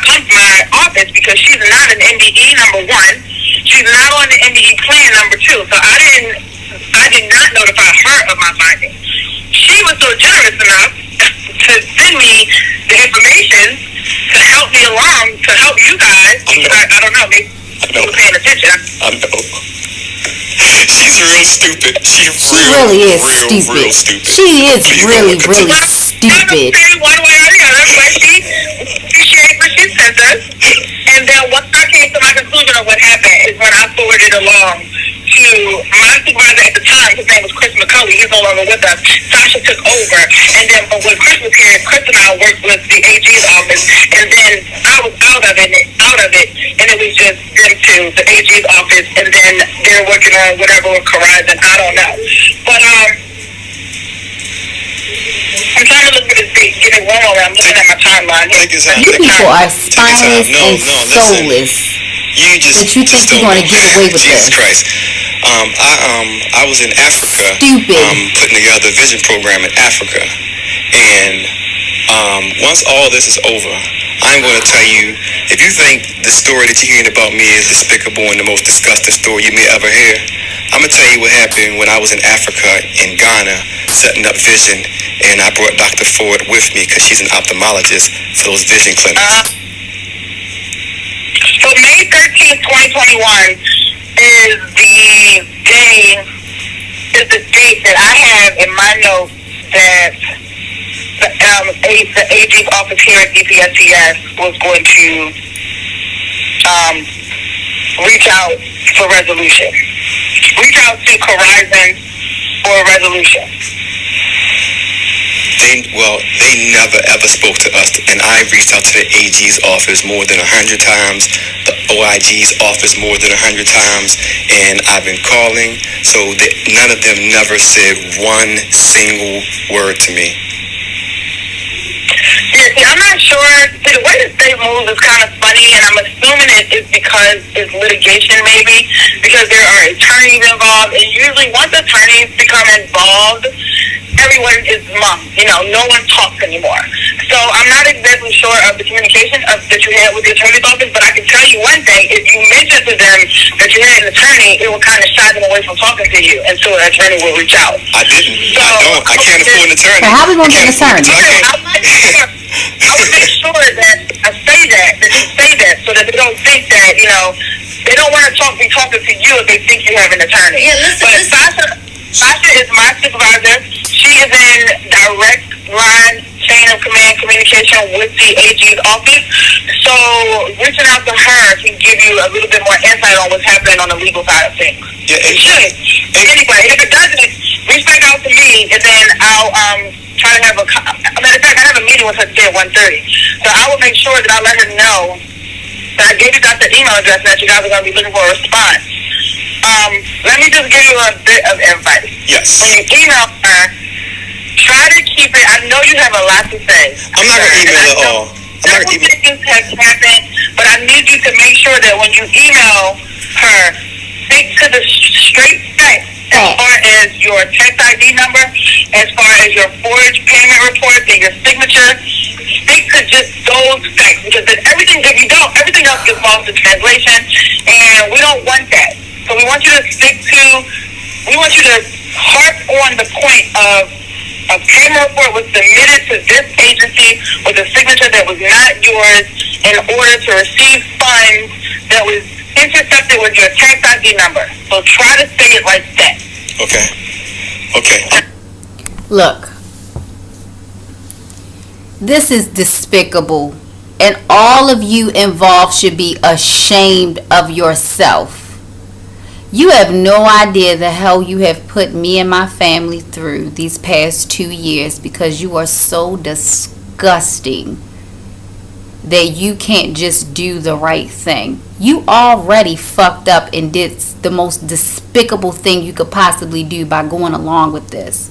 office because she's not an MDE, number one. She's not on the MDE plan, number two. So I did not notify her of my findings. She was so generous enough to send me the information to help me along, to help you guys. I don't know, maybe you were paying attention. I know. She's real stupid. She really is stupid. Real stupid. She is really, really I stupid. don't say one way or the other, but she appreciates what she sent us. And then once I came to my conclusion of what happened is when I forwarded along to my supervisor at the time. His name was Chris McCulley. He's no longer with us. Sasha took over. And then when Chris was here, Chris and I worked with the AG's office. And then I was out of it. And it was just them two, the AG's office. And then they're working on whatever with Corizon. I don't know. But, I'm trying to look for this date. Give me one moment. I'm looking at my timeline here. You people are spineless and soulless. You just But you think you're going to get away with Jesus this. Christ. I was in Africa. Stupid. Putting together a vision program in Africa. And once all this is over, I'm going to tell you, if you think the story that you're hearing about me is despicable and the most disgusting story you may ever hear, I'm going to tell you what happened when I was in Africa, in Ghana, setting up vision, and I brought Dr. Ford with me because she's an ophthalmologist for those vision clinics. So May 13th, 2021 is the date that I have in my notes that the AG's office here at DPSCS was going to reach out for resolution. Reach out to Corizon for a resolution. They never ever spoke to us, and I reached out to the AG's office more than 100 times, the OIG's office more than 100 times, and I've been calling, so that none of them never said one single word to me. Yeah, see, I'm not sure. See, the way the state moves is kind of funny, and I'm assuming it is because it's litigation, maybe, because there are attorneys involved, and usually once attorneys become involved, everyone is mum. No one talks anymore. So I'm not exactly sure of the communication that you had with the attorney's office, but I can tell you one thing. If you mention to them that you had an attorney, it will kind of shy them away from talking to you until an attorney will reach out. I didn't. So, I can't afford an attorney. So how we going to get an attorney? I would make sure that I say that you say that, so that they don't think that, they don't want to be talking to you if they think you have an attorney. Yeah, listen. Sasha is my supervisor. She is in direct line chain of command communication with the AG's office. So reaching out to her can give you a little bit more insight on what's happening on the legal side of things. Yeah, It should. Anyway, if it doesn't, reach back out to me, and then I'll try to have matter of fact, I have a meeting with her today at 1:30. So I will make sure that I let her know that I gave you guys the email address and that you guys are going to be looking for a response. Let me just give you a bit of advice. Yes. When you email her, try to keep it. I know you have a lot to say. I'm not gonna email at all. Several things have happened, but I need you to make sure that when you email her, stick to the straight facts as far as your tax ID number, as far as your forged payment reports and your signature. Stick to just those facts, because then everything, if you don't, everything else gets lost in translation, and we don't want that. So we want you to harp on the point of a payment report was submitted to this agency with a signature that was not yours in order to receive funds that was intercepted with your tax ID number. So try to say it like that. Okay. Look, this is despicable, and all of you involved should be ashamed of yourself. You have no idea the hell you have put me and my family through these past 2 years because you are so disgusting that you can't just do the right thing. You already fucked up and did the most despicable thing you could possibly do by going along with this.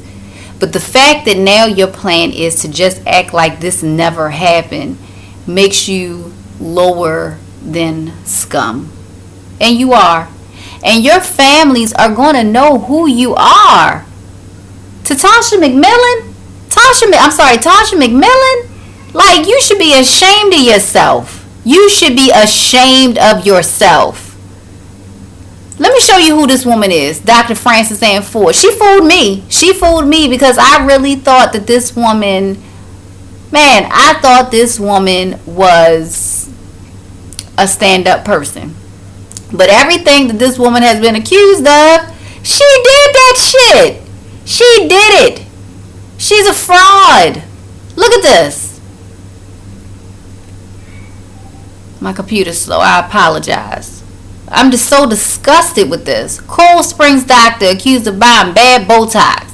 But the fact that now your plan is to just act like this never happened makes you lower than scum. And you are. And your families are going to know who you are. To Tasha McMillan, like, you should be ashamed of yourself. You should be ashamed of yourself. Let me show you who this woman is, Dr. Frances Ann Ford. She fooled me. She fooled me because I really thought that this woman, I thought this woman was a stand-up person. But everything that this woman has been accused of, she did that shit. She did it. She's a fraud. Look at this. My computer's slow. I apologize. I'm just so disgusted with this. Coral Springs doctor accused of buying bad Botox.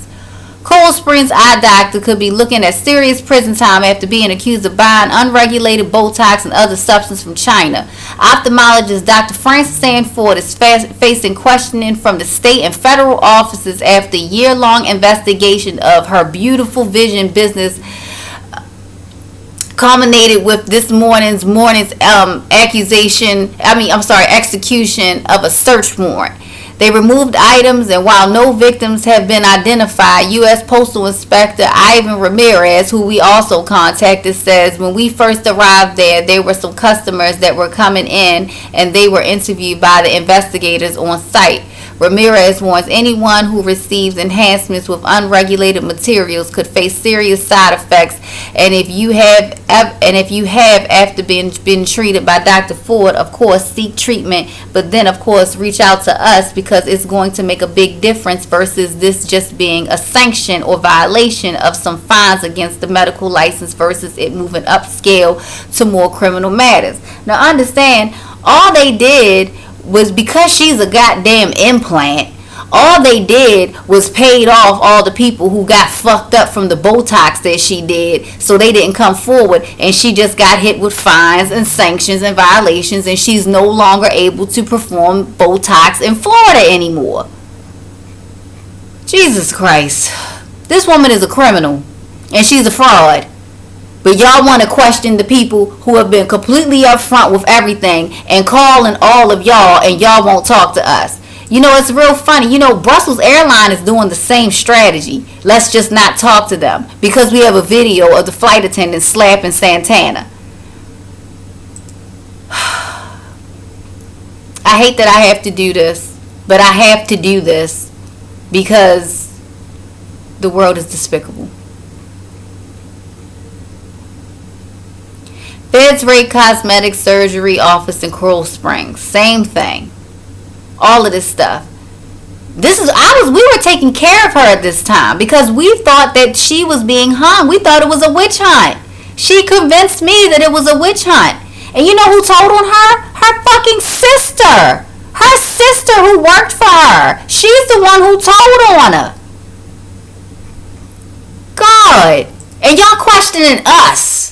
Coral Springs eye doctor could be looking at serious prison time after being accused of buying unregulated Botox and other substance from China. Ophthalmologist Dr. Frances Ann Ford is facing questioning from the state and federal offices after year-long investigation of her beautiful vision business culminated with this morning's execution of a search warrant. They removed items, and while no victims have been identified, U.S. Postal Inspector Ivan Ramirez, who we also contacted, says when we first arrived there were some customers that were coming in, and they were interviewed by the investigators on site. Ramirez warns anyone who receives enhancements with unregulated materials could face serious side effects, and if you have after been treated by Dr. Ford, of course seek treatment, but then of course reach out to us because it's going to make a big difference versus this just being a sanction or violation of some fines against the medical license versus it moving upscale to more criminal matters. Now understand, all they did was, because she's a goddamn implant, all they did was paid off all the people who got fucked up from the Botox that she did, so they didn't come forward, and she just got hit with fines and sanctions and violations, and she's no longer able to perform Botox in Florida anymore. Jesus Christ. This woman is a criminal, and she's a fraud. But y'all want to question the people who have been completely upfront with everything and calling all of y'all, and y'all won't talk to us. You know, it's real funny. You know, Brussels Airlines is doing the same strategy. Let's just not talk to them because we have a video of the flight attendant slapping Santana. I hate that I have to do this, but I have to do this because the world is despicable. Feds raid cosmetic surgery office in Coral Springs. Same thing. All of this stuff. We were taking care of her at this time because we thought that she was being hung. We thought it was a witch hunt. She convinced me that it was a witch hunt. And you know who told on her? Her fucking sister. Her sister who worked for her. She's the one who told on her. God. And y'all questioning us.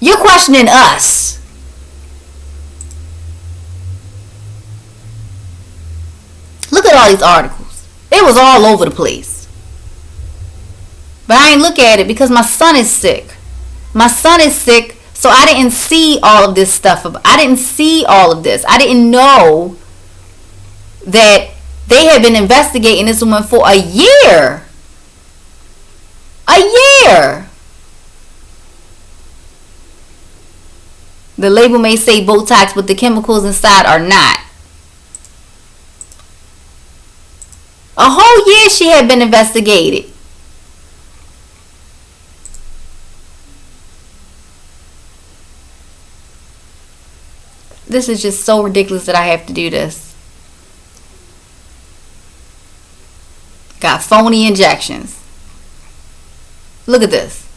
You're questioning us. Look at all these articles. It was all over the place. But I ain't look at it because my son is sick. My son is sick, so I didn't see all of this stuff. I didn't see all of this. I didn't know that they had been investigating this woman for a year. A year. The label may say Botox, but the chemicals inside are not. A whole year she had been investigated. This is just so ridiculous that I have to do this. Got phony injections. Look at this.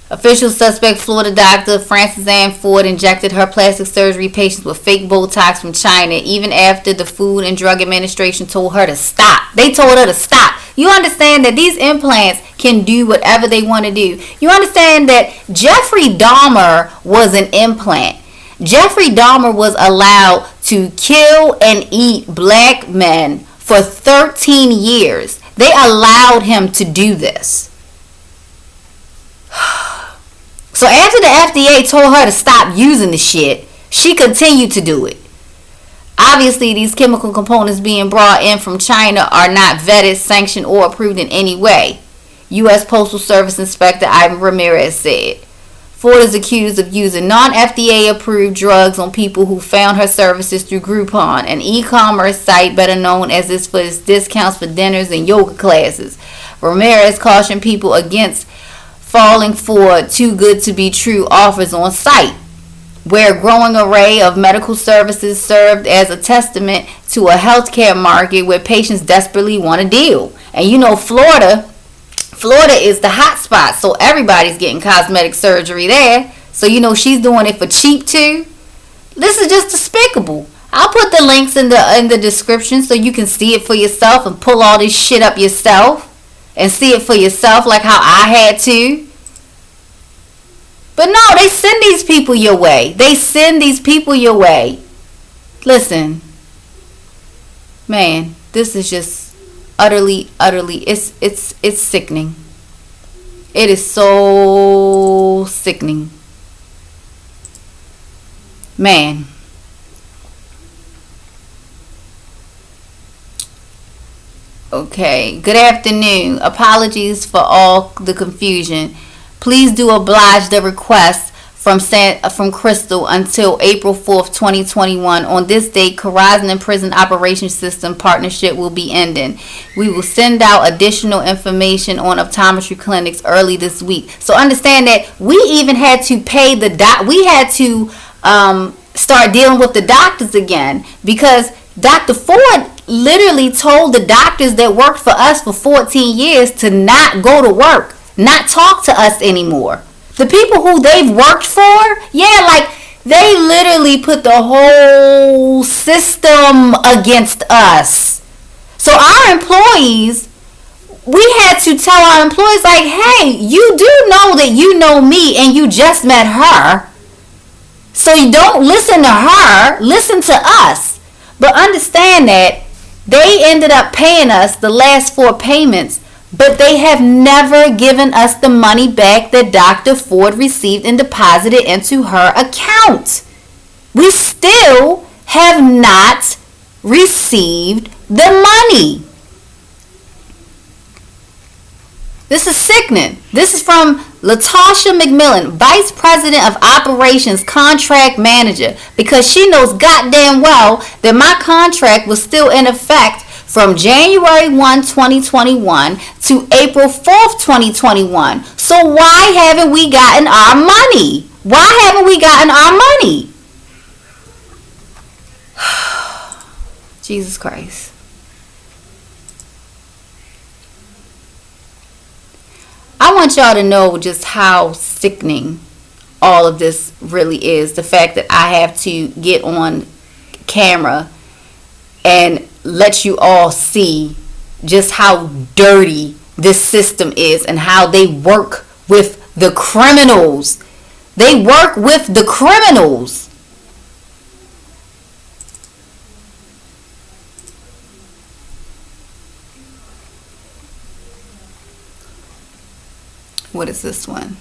Official suspect Florida doctor Frances Ann Ford injected her plastic surgery patients with fake Botox from China even after the Food and Drug Administration told her to stop. They told her to stop. You understand that these implants can do whatever they want to do. You understand that Jeffrey Dahmer was an implant. Jeffrey Dahmer was allowed to kill and eat black men for 13 years. They allowed him to do this. So after the FDA told her to stop using the shit, she continued to do it. Obviously, these chemical components being brought in from China are not vetted, sanctioned, or approved in any way, U.S. Postal Service Inspector Ivan Ramirez said. Ford is accused of using non-FDA approved drugs on people who found her services through Groupon, an e-commerce site better known as this for its discounts for dinners and yoga classes. Ramirez cautioned people against falling for too good to be true offers on site, where a growing array of medical services served as a testament to a healthcare market where patients desperately want a deal. And you know, Florida is the hot spot, so everybody's getting cosmetic surgery there. So you know she's doing it for cheap too. This is just despicable. I'll put the links in the description so you can see it for yourself and pull all this shit up yourself and see it for yourself like how I had to. But no, they send these people your way. They send these people your way. Listen, man, this is just utterly, it's sickening. It is so sickening. Man. Okay, good afternoon. Apologies for all the confusion. Please do oblige the request from Crystal until April 4th, 2021. On this date, Corazon Prison Operations System partnership will be ending. We will send out additional information on optometry clinics early this week. So understand that we even had to pay we had to start dealing with the doctors again, because Dr. Ford literally told the doctors that worked for us for 14 years to not go to work, not talk to us anymore. The people who they've worked for, yeah, like they literally put the whole system against us. So our employees, we had to tell our employees like, hey, you do know that you know me and you just met her. So you don't listen to her, listen to us. But understand that they ended up paying us the last 4 payments, but they have never given us the money back that Dr. Ford received and deposited into her account. We still have not received the money. This is sickening. This is from Latasha McMillan, Vice President of Operations Contract Manager, because she knows goddamn well that my contract was still in effect from January 1, 2021 to April 4th, 2021. So why haven't we gotten our money? Why haven't we gotten our money? Jesus Christ. I want y'all to know just how sickening all of this really is. The fact that I have to get on camera and let you all see just how dirty this system is and how they work with the criminals. They work with the criminals. What is this one?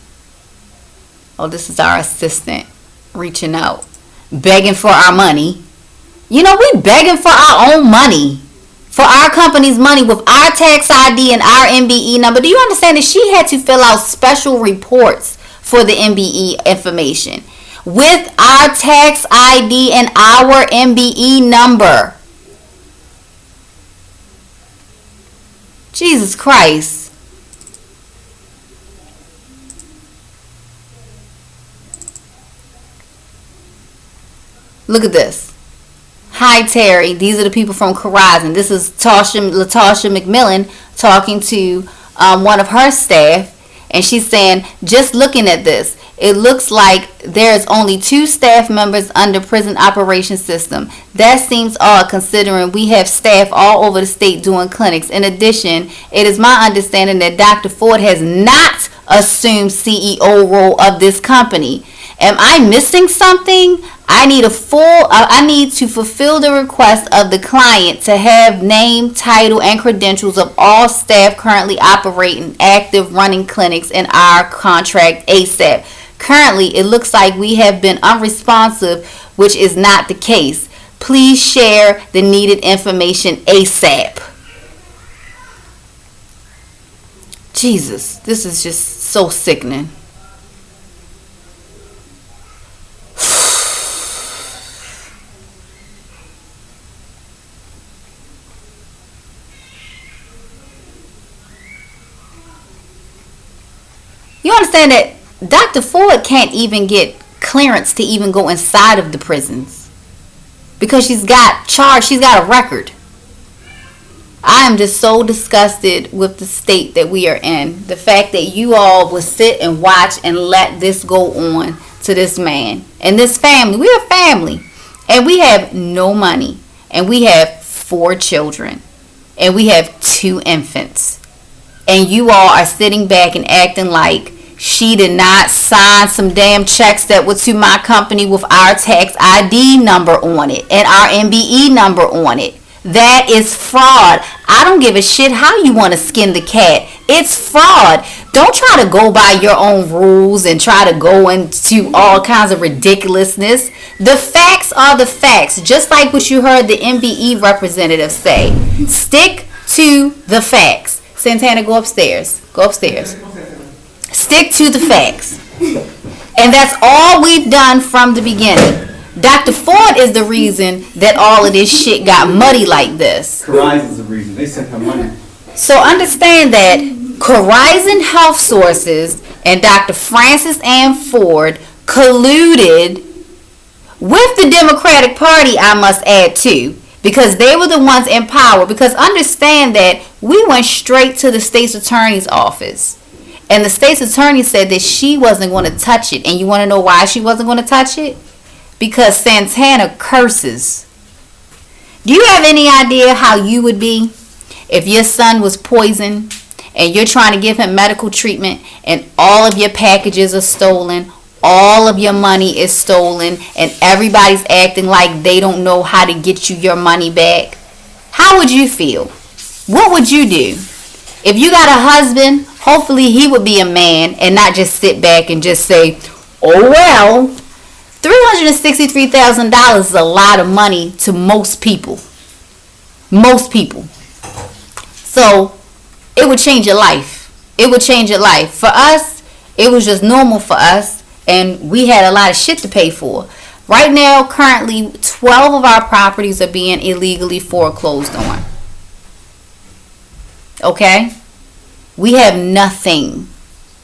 Oh, this is our assistant reaching out, begging for our money. You know, we begging for our own money, for our company's money with our tax ID and our MBE number. Do you understand that she had to fill out special reports for the MBE information with our tax ID and our MBE number? Jesus Christ. Look at this. Hi, Terry. These are the people from Corizon. This is Latasha McMillan talking to one of her staff. And she's saying, just looking at this, it looks like there's only 2 staff members under prison operations system. That seems odd considering we have staff all over the state doing clinics. In addition, it is my understanding that Dr. Ford has not assumed CEO role of this company. Am I missing something? I need to fulfill the request of the client to have name, title, and credentials of all staff currently operating active running clinics in our contract ASAP. Currently, it looks like we have been unresponsive, which is not the case. Please share the needed information ASAP. Jesus, this is just so sickening. You understand that Dr. Ford can't even get clearance to even go inside of the prisons because she's got a record. I am just so disgusted with the state that we are in. The fact that you all will sit and watch and let this go on to this man and this family. We are family and we have no money and we have 4 children and we have 2 infants. And you all are sitting back and acting like she did not sign some damn checks that were to my company with our tax ID number on it and our MBE number on it. That is fraud. I don't give a shit how you want to skin the cat. It's fraud. Don't try to go by your own rules and try to go into all kinds of ridiculousness. The facts are the facts. Just like what you heard the MBE representative say. Stick to the facts. Santana, go upstairs. Go upstairs. Stick to the facts. And that's all we've done from the beginning. Dr. Ford is the reason that all of this shit got muddy like this. Corizon's the reason. They sent her money. So understand that Corizon Health Sources and Dr. Francis Ann Ford colluded with the Democratic Party, I must add too, because they were the ones in power. Because understand that we went straight to the state's attorney's office. And the state's attorney said that she wasn't going to touch it. And you want to know why she wasn't going to touch it? Because Santana curses. Do you have any idea how you would be if your son was poisoned and you're trying to give him medical treatment and all of your packages are stolen, all of your money is stolen, and everybody's acting like they don't know how to get you your money back? How would you feel? What would you do? If you got a husband, hopefully he would be a man and not just sit back and just say, oh well. $363,000 is a lot of money to most people. Most people. So it would change your life. It would change your life. For us, it was just normal for us, and we had a lot of shit to pay for. Right now, currently, 12 of our properties are being illegally foreclosed on. Okay? We have nothing.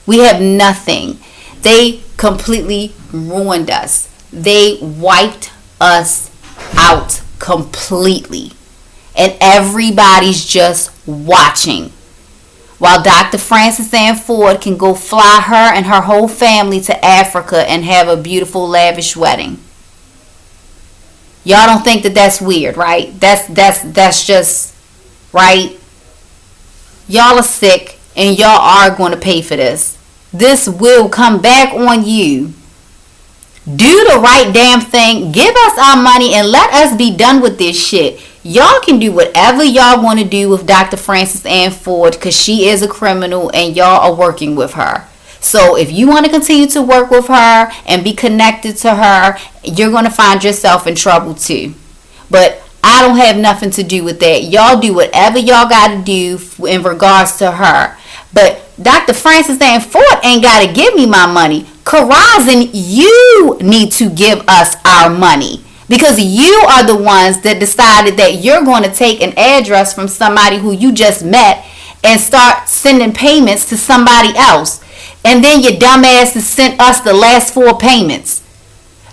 We have nothing. They completely ruined us. They wiped us out completely. And everybody's just watching. While Dr. Frances Ann Ford can go fly her and her whole family to Africa and have a beautiful, lavish wedding. Y'all don't think that that's weird, right? That's just, right? Y'all are sick and y'all are going to pay for this. This will come back on you. Do the right damn thing. Give us our money and let us be done with this shit. Y'all can do whatever y'all want to do with Dr. Frances Ann Ford because she is a criminal and y'all are working with her. So if you want to continue to work with her and be connected to her, you're going to find yourself in trouble too. But I don't have nothing to do with that. Y'all do whatever y'all got to do in regards to her. But Dr. Frances Ann Ford ain't got to give me my money. Corazon, you need to give us our money. Because you are the ones that decided that you're going to take an address from somebody who you just met and start sending payments to somebody else. And then your dumb asses sent us the last 4 payments.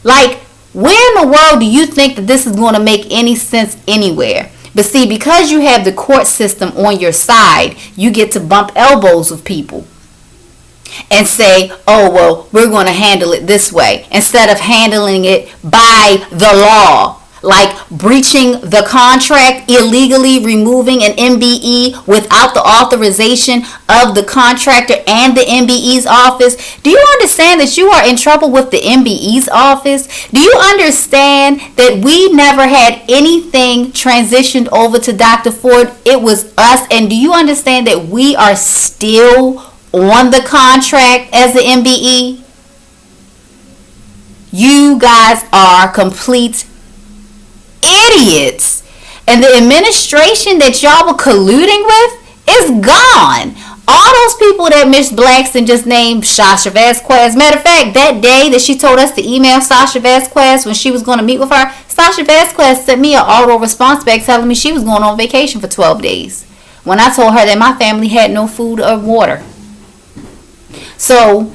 Like, where in the world do you think that this is going to make any sense anywhere? But see, because you have the court system on your side, you get to bump elbows with people and say, oh, well, we're going to handle it this way instead of handling it by the law. Like breaching the contract, illegally removing an MBE without the authorization of the contractor and the MBE's office. Do you understand that you are in trouble with the MBE's office? Do you understand that we never had anything transitioned over to Dr. Ford? It was us. And do you understand that we are still on the contract as the MBE? You guys are complete idiots. And the administration that y'all were colluding with is gone. All those people that Miss Blackson just named Sasha Vasquez. Matter of fact, that day that she told us to email Sasha Vasquez when she was going to meet with her, Sasha Vasquez sent me an auto response back telling me she was going on vacation for 12 days. When I told her that my family had no food or water. So,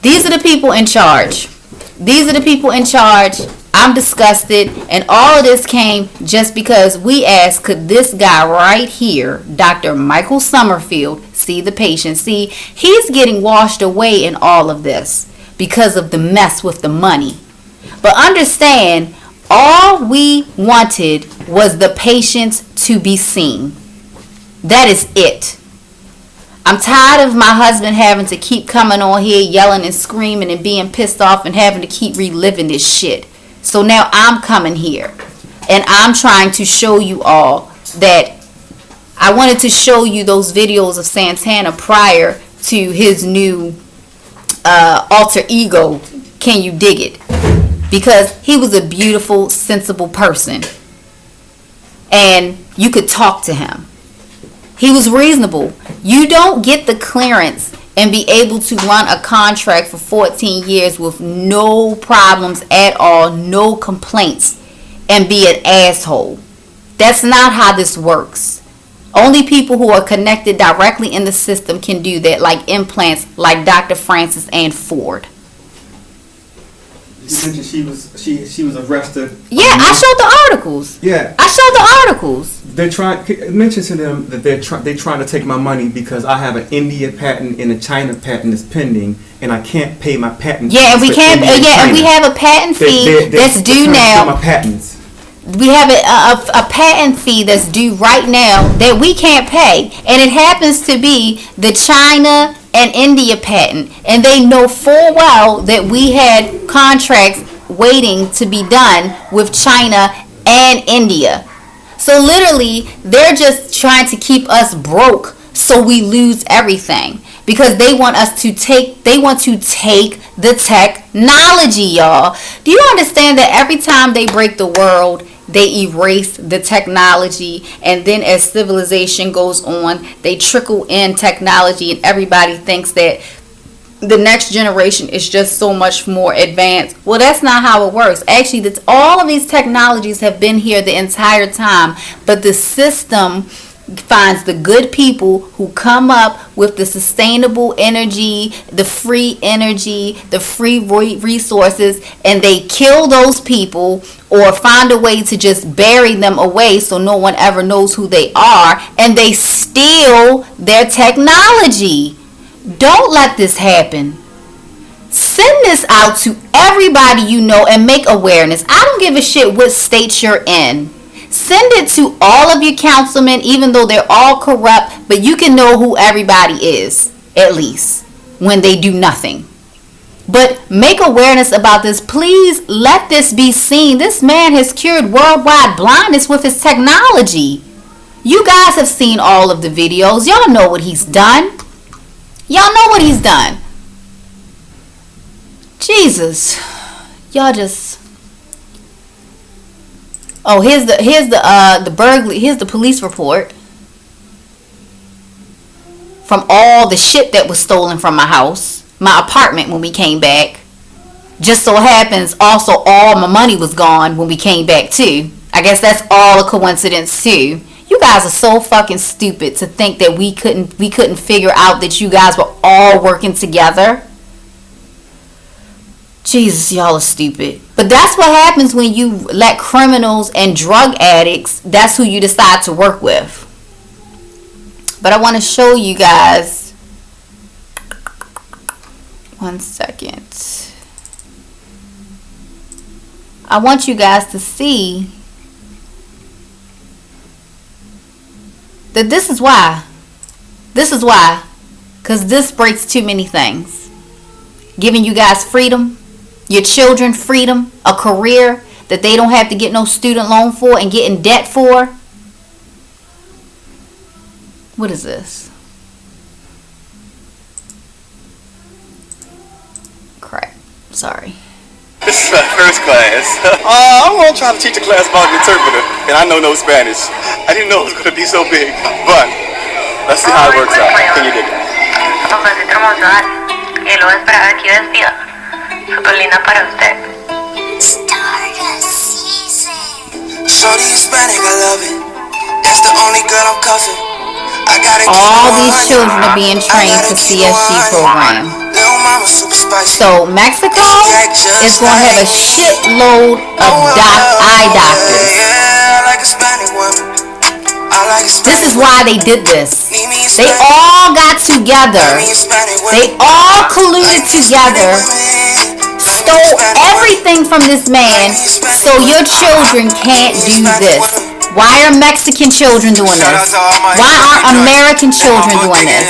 these are the people in charge. These are the people in charge. I'm disgusted, and all of this came just because we asked, could this guy right here, Dr. Michael Summerfield, see the patient? See, he's getting washed away in all of this because of the mess with the money. But understand, all we wanted was the patients to be seen. That is it. I'm tired of my husband having to keep coming on here yelling and screaming and being pissed off and having to keep reliving this shit. So now I'm coming here and I'm trying to show you all that I wanted to show you those videos of Santana prior to his new alter ego, Can You Dig It? Because he was a beautiful, sensible person and you could talk to him. He was reasonable. You don't get the clearance and be able to run a contract for 14 years with no problems at all, no complaints, and be an asshole. That's not how this works. Only people who are connected directly in the system can do that, like implants, like Dr. Frances Ann Ford. You mentioned she was arrested. Yeah, I showed the articles. Yeah, I showed the articles. they're trying. Mention to them that they're trying to take my money because I have an India patent and a China patent that's pending, and I can't pay my patent. Yeah, and we can't. And we have a patent fee that's due now. My patents. We have a patent fee that's due right now that we can't pay, and it happens to be the China and India patent, and they know full well that we had contracts waiting to be done with China and India. So literally, they're just trying to keep us broke so we lose everything because they want us to take. They want to take the technology, y'all. Do you understand that every time they break the world, they erase the technology, and then as civilization goes on, they trickle in technology, and everybody thinks that the next generation is just so much more advanced. Well, that's not how it works. Actually, all of these technologies have been here the entire time, but the system finds the good people who come up with the sustainable energy, the free resources, and they kill those people or find a way to just bury them away so no one ever knows who they are, and they steal their technology. Don't let this happen. Send this out to everybody you know and make awareness. I don't give a shit what state you're in. Send it to all of your councilmen, even though they're all corrupt, but you can know who everybody is, at least, when they do nothing. But make awareness about this. Please let this be seen. This man has cured worldwide blindness with his technology. You guys have seen all of the videos. Y'all know what he's done. Y'all know what he's done. Jesus, y'all just. Oh, here's the burglary. Here's the police report from all the shit that was stolen from my house, my apartment when we came back. Just so happens, also all my money was gone when we came back too. I guess that's all a coincidence too. You guys are so fucking stupid to think that we couldn't figure out that you guys were all working together. Jesus, y'all are stupid. But that's what happens when you let criminals and drug addicts, that's who you decide to work with. But I want to show you guys. 1 second. I want you guys to see that this is why. This is why. Because this breaks too many things. Giving you guys freedom. Your children freedom, a career that they don't have to get no student loan for and get in debt for. What is this? Crap. Sorry. This is my first class. I'm going to try to teach a class about an interpreter, and I know no Spanish. I didn't know it was going to be so big, but let's see how it works out. Can you dig it? Super linda para usted. Shorty Hispanic, I love it. That's the only girl I'm cuffing. All these children are being trained for CSG program. So Mexico is going to have a shitload of eye doctors. This is why they did this. They all got together. They all colluded together, stole everything from this man, so your children can't do this. Why are Mexican children doing this? Why aren't American children doing this?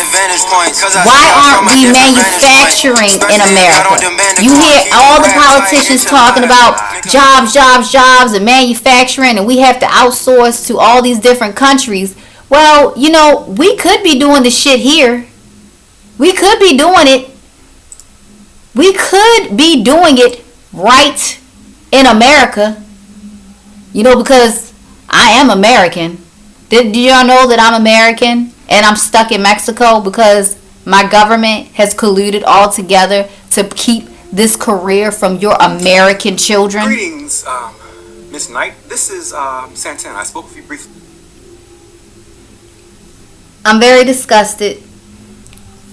Why aren't we manufacturing in America? You hear all the politicians talking about jobs, and manufacturing, and we have to outsource to all these different countries. Well, you know, we could be doing the shit here. We could be doing it. We could be doing it right in America. You know, because I am American. Did y'all know that I'm American and I'm stuck in Mexico because my government has colluded all together to keep this career from your American children? Greetings, Miss Knight. This is Santana. I spoke with you briefly. I'm very disgusted.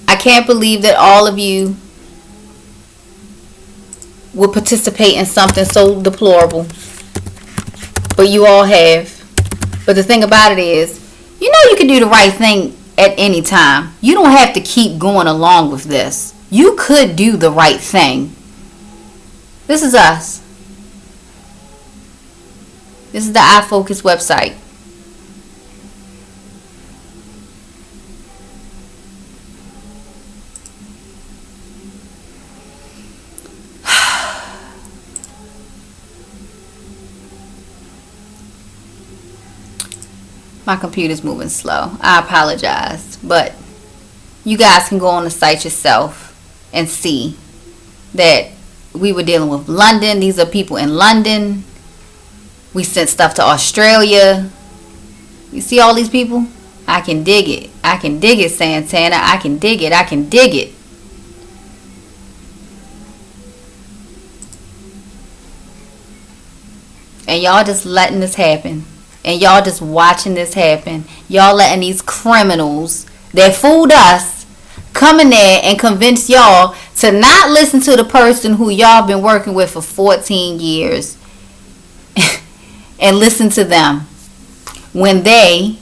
I can't believe that all of you would participate in something so deplorable. But you all have. But the thing about it is, you know you can do the right thing at any time. You don't have to keep going along with this. You could do the right thing. This is us. This is the iFocus website. My computer's moving slow. I apologize. But you guys can go on the site yourself and see that we were dealing with London. These are people in London. We sent stuff to Australia. You see all these people? I can dig it. I can dig it, Santana. I can dig it. I can dig it. And y'all just letting this happen. And y'all just watching this happen. Y'all letting these criminals that fooled us come in there and convince y'all to not listen to the person who y'all been working with for 14 years and listen to them when they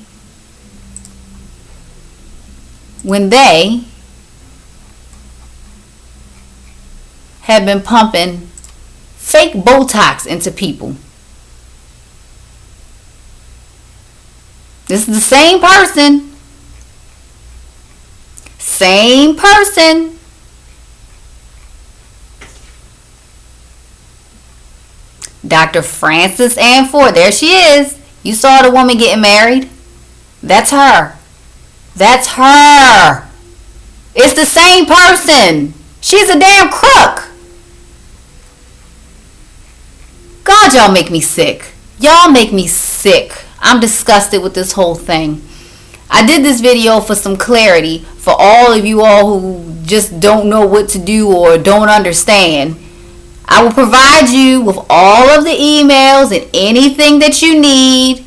have been pumping fake Botox into people. This is the same person. Same person. Dr. Frances Ann Ford. There she is. You saw the woman getting married? That's her. That's her. It's the same person. She's a damn crook. God, y'all make me sick. Y'all make me sick. I'm disgusted with this whole thing. I did this video for some clarity for all of you all who just don't know what to do or don't understand. I will provide you with all of the emails and anything that you need.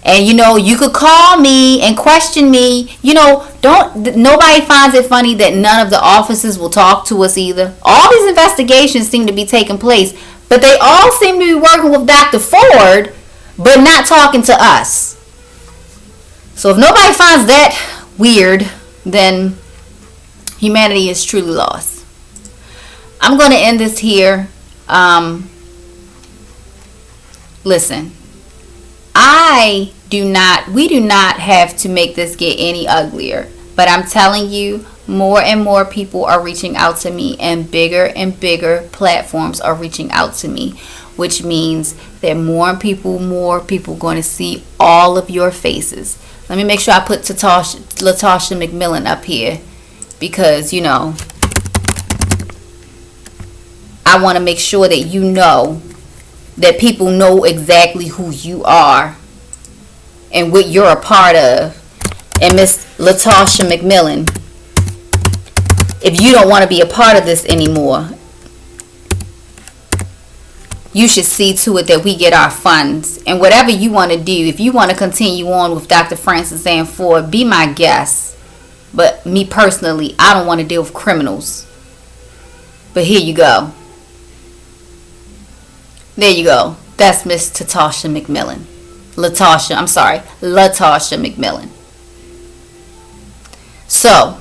And you could call me and question me. Nobody finds it funny that none of the offices will talk to us either. All these investigations seem to be taking place, but they all seem to be working with Dr. Ford, but not talking to us. So if nobody finds that weird, then humanity is truly lost. I'm going to end this here. Listen, we do not have to make this get any uglier, but I'm telling you, more and more people are reaching out to me, and bigger platforms are reaching out to me, which means that more people going to see all of your faces. Let me make sure I put Latasha McMillan up here, because I want to make sure that that people know exactly who you are and what you're a part of. And Miss Latasha McMillan, if you don't want to be a part of this anymore, you should see to it that we get our funds. And whatever you want to do, if you want to continue on with Dr. Frances Ann Ford, be my guest. But me personally, I don't want to deal with criminals. But here you go. There you go. That's Miss Latasha McMillan. Latasha McMillan. So,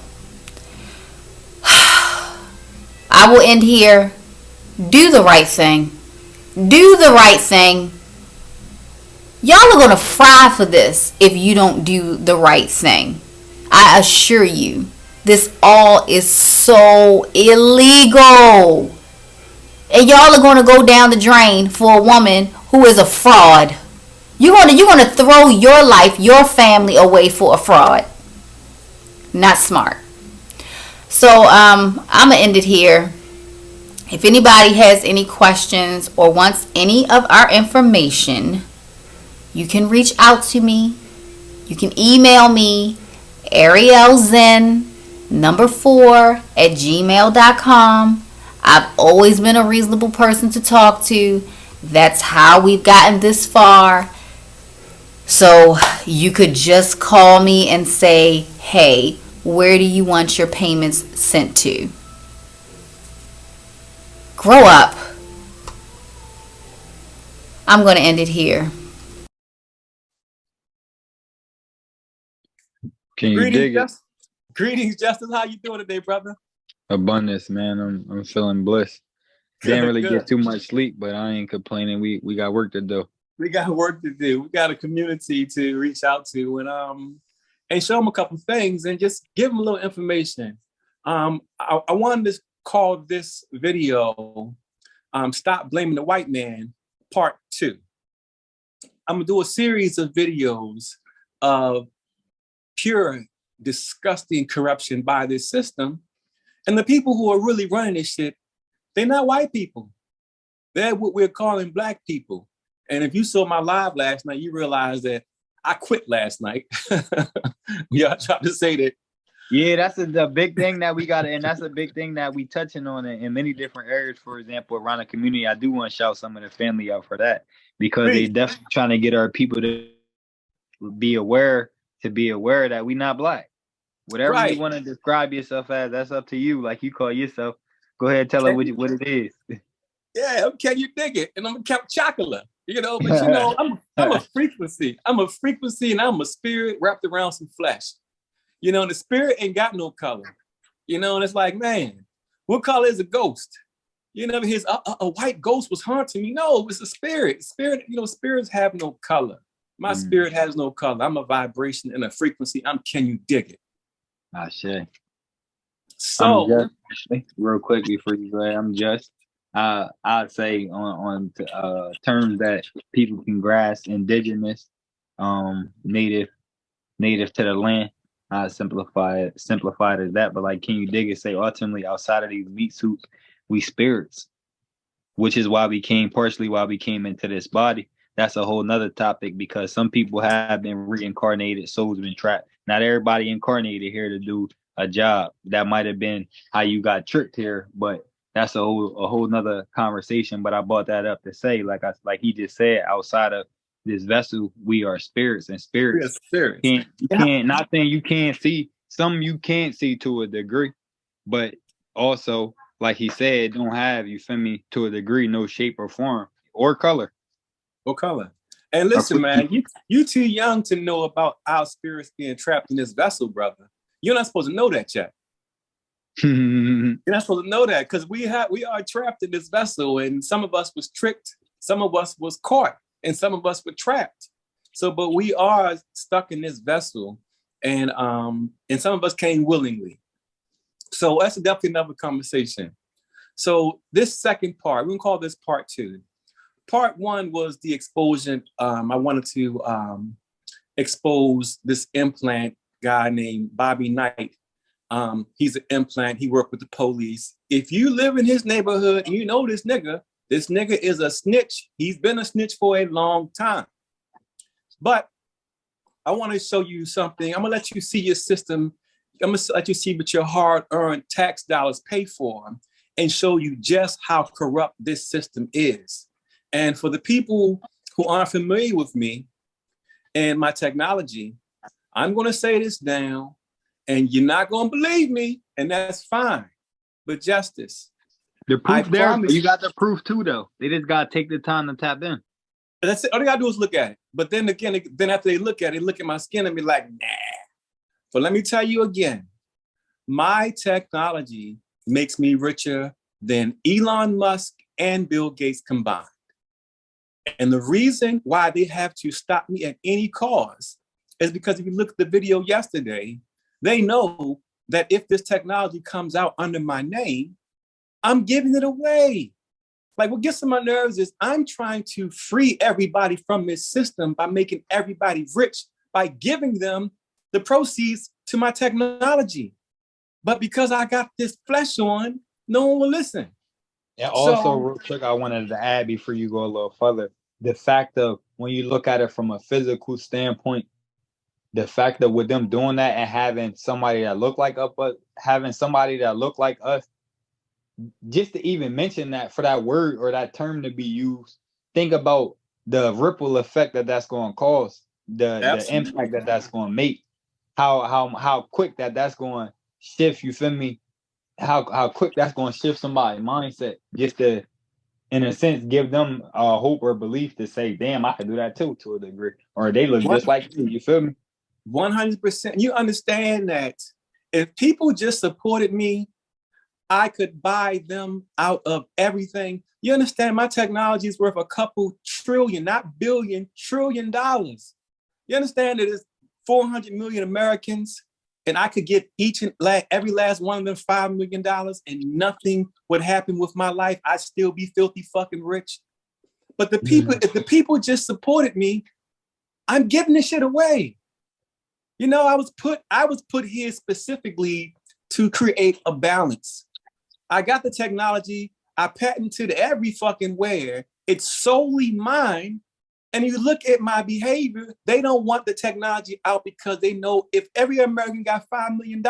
I will end here. Do the right thing. Do the right thing. Y'all are going to fry for this if you don't do the right thing. I assure you, this all is so illegal. And y'all are going to go down the drain for a woman who is a fraud. You're going to throw your life, your family away for a fraud. Not smart. So I'm going to end it here. If anybody has any questions or wants any of our information, you can reach out to me. You can email me, arielzen4@gmail.com. I've always been a reasonable person to talk to. That's how we've gotten this far. So you could just call me and say, hey, where do you want your payments sent to? Grow up. I'm going to end it here. Can you dig it? Greetings, Justin. How you doing today, brother? Abundance, man. I'm feeling blessed. Didn't really get too much sleep, but I ain't complaining. We got work to do. We got work to do. We got a community to reach out to and show them a couple things and just give them a little information. I wanted to call this video Stop Blaming the White Man, Part 2. I'm gonna do a series of videos of pure, disgusting corruption by this system. And the people who are really running this shit, they're not white people. They're what we're calling black people. And if you saw my live last night, you realize that I quit last night. Y'all tried to say that. Yeah, that's the big thing that we got, and that's a big thing that we touching on in many different areas. For example, around the community, I do want to shout some of the family out for that, because they definitely trying to get our people to be aware that we not black. Whatever Right. you want to describe yourself as, that's up to you. Like you call yourself, go ahead and tell her what it is. Yeah, can you dig it? And I'm Count Chocula, you know, but you know, I'm a frequency. I'm a frequency and I'm a spirit wrapped around some flesh. You know, and the spirit ain't got no color. You know, and it's like, man, what color is a ghost? You never hear a white ghost was haunting me. No, it's a spirit. Spirit, you know, spirits have no color. My spirit has no color. I'm a vibration and a frequency. Can you dig it? Ashe. So, real quick before you go ahead, I'm just. I'd say on terms that people can grasp, indigenous, native to the land. I simplified it as that, but like, can you dig it? Say ultimately, outside of these meat suits, we spirits, which is partially why we came into this body. That's a whole nother topic, because some people have been reincarnated, souls been trapped. Not everybody incarnated here to do a job. That might have been how you got tricked here, but that's a whole nother conversation. But I brought that up to say, like he just said, outside of this vessel, we are spirits, and spirits. You can't not saying you can't see. Some you can't see to a degree, but also, like he said, don't have, you feel me, to a degree, no shape or form or color. Or color. And listen, man, you too young to know about our spirits being trapped in this vessel, brother. You're not supposed to know that yet. You're not supposed to know that, because we are trapped in this vessel, and some of us was tricked, some of us was caught, and some of us were trapped. So, but we are stuck in this vessel, and some of us came willingly. So that's definitely another conversation. So this second part, we're gonna call this part 2. Part 1 was the exposure. I wanted to expose this implant guy named Bobby Knight. He's an implant. He worked with the police. If you live in his neighborhood and you know this nigga is a snitch. He's been a snitch for a long time. But I want to show you something. I'm gonna let you see your system. I'm gonna let you see what your hard-earned tax dollars pay for, and show you just how corrupt this system is. And for the people who aren't familiar with me and my technology, I'm gonna say this down, and you're not gonna believe me, and that's fine. But Justice, the proof there, you got the proof too, though. They just gotta take the time to tap in. That's it. All they gotta do is look at it. But then again, after they look at it, look at my skin and be like, nah. But let me tell you again, my technology makes me richer than Elon Musk and Bill Gates combined. And the reason why they have to stop me at any cost is because if you look at the video yesterday, they know that if this technology comes out under my name, I'm giving it away. Like, what gets on my nerves is I'm trying to free everybody from this system by making everybody rich, by giving them the proceeds to my technology. But because I got this flesh on, no one will listen. And also, real quick, I wanted to add before you go a little further, the fact of when you look at it from a physical standpoint, the fact that with them doing that and having somebody that look like us, just to even mention that, for that word or that term to be used, think about the ripple effect that's going to cause, the impact that's going to make, how quick that's going to shift. You feel me? How quick that's going to shift somebody's mindset, just to, in a sense, give them a hope or belief to say, damn, I can do that too, to a degree, or they look just like you. You feel me? 100%. You understand that if people just supported me, I could buy them out of everything. You understand, my technology is worth a couple trillion, not billion, $trillion. You understand that it's 400 million Americans, and I could get every last one of them $5 million, and nothing would happen with my life. I'd still be filthy fucking rich. But the people, if the people just supported me, I'm giving this shit away. You know, I was put here specifically to create a balance. I got the technology, I patented every fucking where. It's solely mine. And you look at my behavior, they don't want the technology out because they know if every American got $5 million,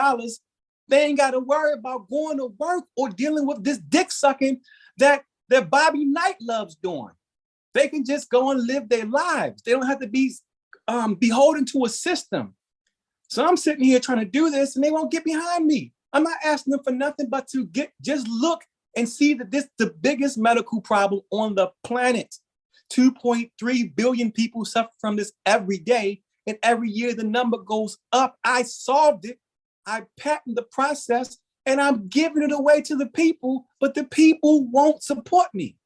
they ain't got to worry about going to work or dealing with this dick sucking that Bobby Knight loves doing. They can just go and live their lives. They don't have to be beholden to a system. So I'm sitting here trying to do this and they won't get behind me. I'm not asking them for nothing but to just look and see that this is the biggest medical problem on the planet. 2.3 billion people suffer from this every day. And every year the number goes up. I solved it. I patented the process and I'm giving it away to the people, but the people won't support me.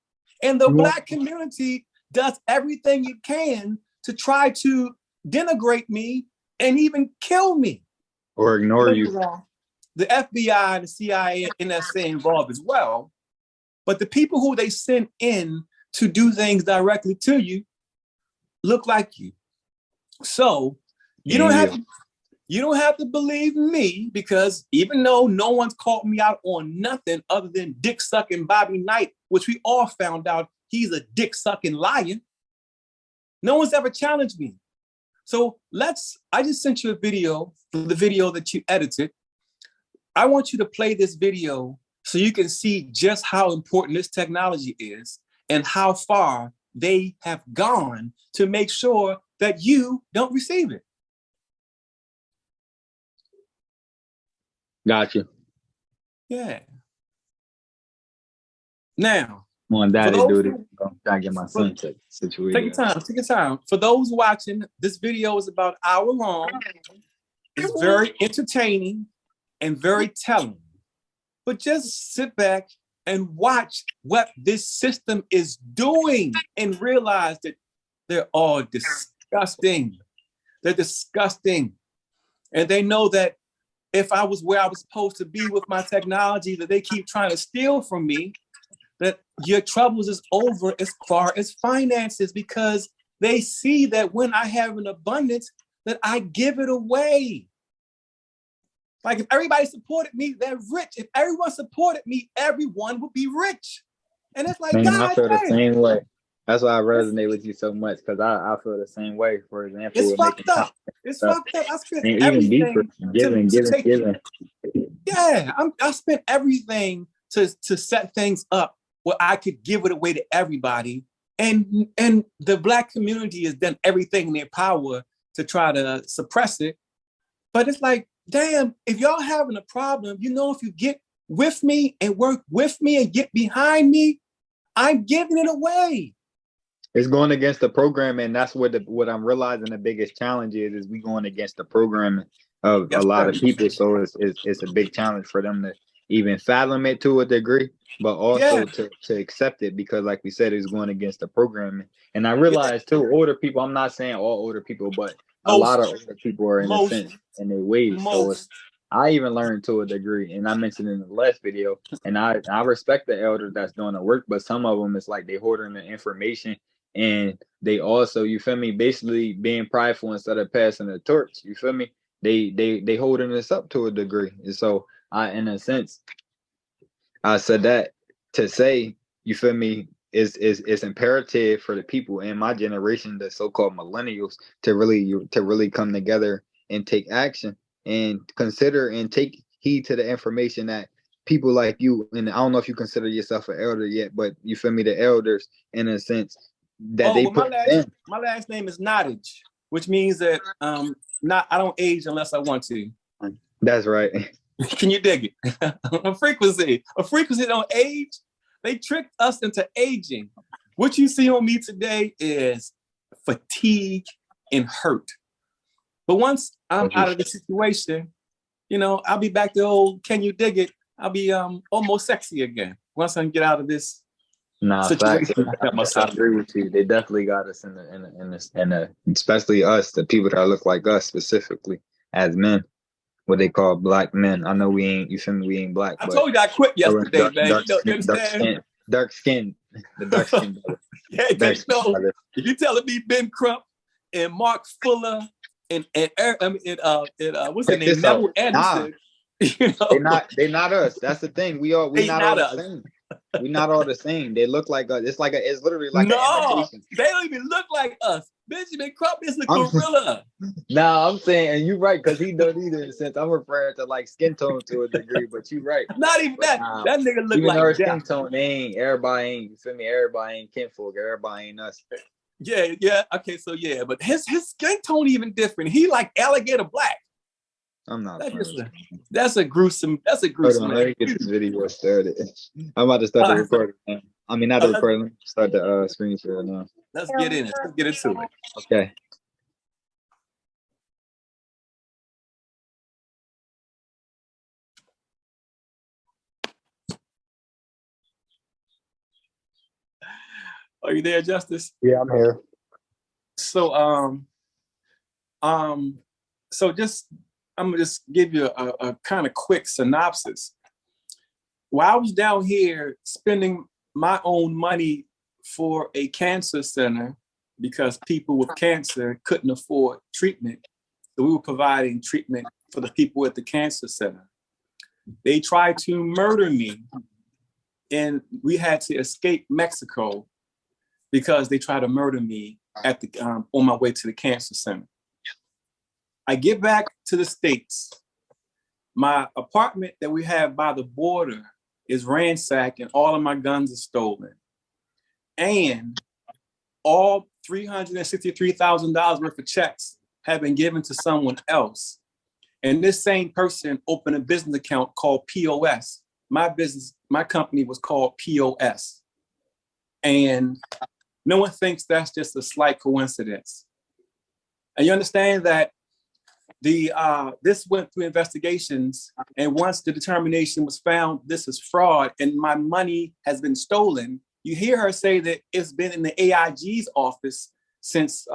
And the Black community does everything it can to try to denigrate me and even kill me. Or ignore you. The FBI, the CIA, and NSA involved as well. But the people who they send in to do things directly to you look like you. So you don't have to believe me, because even though no one's called me out on nothing other than dick sucking Bobby Knight, which we all found out he's a dick sucking lion, no one's ever challenged me. So I just sent you a video, the video that you edited. I want you to play this video so you can see just how important this technology is and how far they have gone to make sure that you don't receive it. Gotcha. Yeah. Now, Daddy do it. I'm trying to get my son situated. Take your time. For those watching, this video is about an hour long. It's very entertaining and very telling. But just sit back and watch what this system is doing and realize that they're all disgusting. They're disgusting. And they know that if I was where I was supposed to be with my technology that they keep trying to steal from me, that your troubles is over as far as finances, because they see that when I have an abundance, that I give it away. Like if everybody supported me, they're rich. If everyone supported me, everyone would be rich. And it's like, Man, God I feel damn. the same way. That's why I resonate with you so much, because I feel the same way. For example, It's fucked up. It's fucked up. I spent and everything even deeper, giving. Yeah, I spent everything to set things up where I could give it away to everybody. And the Black community has done everything in their power to try to suppress it. But it's like, damn, if y'all having a problem, if you get with me and work with me and get behind me, I'm giving it away. It's going against the program, and that's what I'm realizing the biggest challenge is we going against the programming of a lot of people. So it's a big challenge for them to even fathom it to a degree, but also to accept it, because like we said, it's going against the programming. And I realize too, older people, I'm not saying all older people, but a lot of older people are in a sense in their ways. So I even learned to a degree, and I mentioned in the last video, and I respect the elders that's doing the work, but some of them, it's like they hoarding the information, and they also, you feel me, basically being prideful instead of passing the torch. You feel me? They holding this up to a degree. And so in a sense, I said that to say, you feel me, it's imperative for the people in my generation, the so-called millennials, to really come together and take action and consider and take heed to the information that people like you, and I don't know if you consider yourself an elder yet, but you feel me, the elders, in a sense, that they put in. My last name is Nottage, which means that I don't age unless I want to. That's right. Can you dig it? A frequency don't age. They tricked us into aging. What you see on me today is fatigue and hurt. But once I'm out of the situation, I'll be back to old, can you dig it? I'll be almost sexy again once I can get out of this situation. I agree with you. They definitely got us in the especially us, the people that look like us specifically as men, what they call black men. I know we ain't, you feel me, we ain't black. I told you I quit yesterday, man. Dark skin. The dark skin. Yeah, because if you're telling me Ben Crump and Mark Fuller and what's his name, Neville Anderson. They not us. That's the thing. We not all the same. We not all the same. They look like us. It's literally like an imitation. They don't even look like us. Benjamin Crump is the gorilla. Nah, I'm saying, and you're right, because he don't either, in a sense. I'm referring to like skin tone to a degree, but you're right. Not even that. That nigga look even like our skin tone, everybody ain't, you feel me? Everybody ain't kinfolk. Everybody ain't us. Yeah. Okay, so yeah, but his skin tone even different. He like alligator black. I'm not. That's a gruesome. Hold on, let me get this video started. I'm about to start the recording. I mean, not the recording. Let me start the screen share now. Let's get in it. Let's get into it. Okay. Are you there, Justice? Yeah, I'm here. So so I'm gonna just give you a kind of quick synopsis. While I was down here spending my own money for a cancer center because people with cancer couldn't afford treatment, so we were providing treatment for the people at the cancer center. They tried to murder me, and we had to escape Mexico because they tried to murder me at the on my way to the cancer center. I get back to the States. My apartment that we have by the border is ransacked and all of my guns are stolen. And all $363,000 worth of checks have been given to someone else. And this same person opened a business account called POS. My company was called POS. And no one thinks that's just a slight coincidence. And you understand that this went through investigations, and once the determination was found, this is fraud and my money has been stolen. You hear her say that it's been in the AIG's office since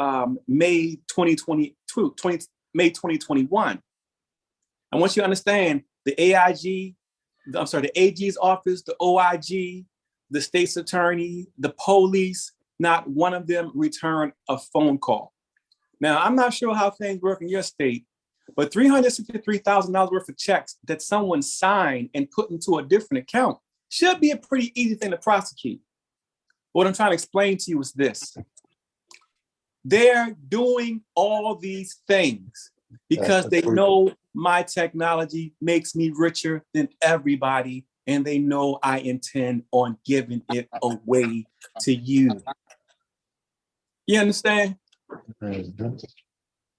May 2021. And once you understand the the AG's office, the OIG, the state's attorney, the police, not one of them returned a phone call. Now, I'm not sure how things work in your state, but $363,000 worth of checks that someone signed and put into a different account should be a pretty easy thing to prosecute. What I'm trying to explain to you is this. They're doing all these things because they know my technology makes me richer than everybody, and they know I intend on giving it away to you. You understand?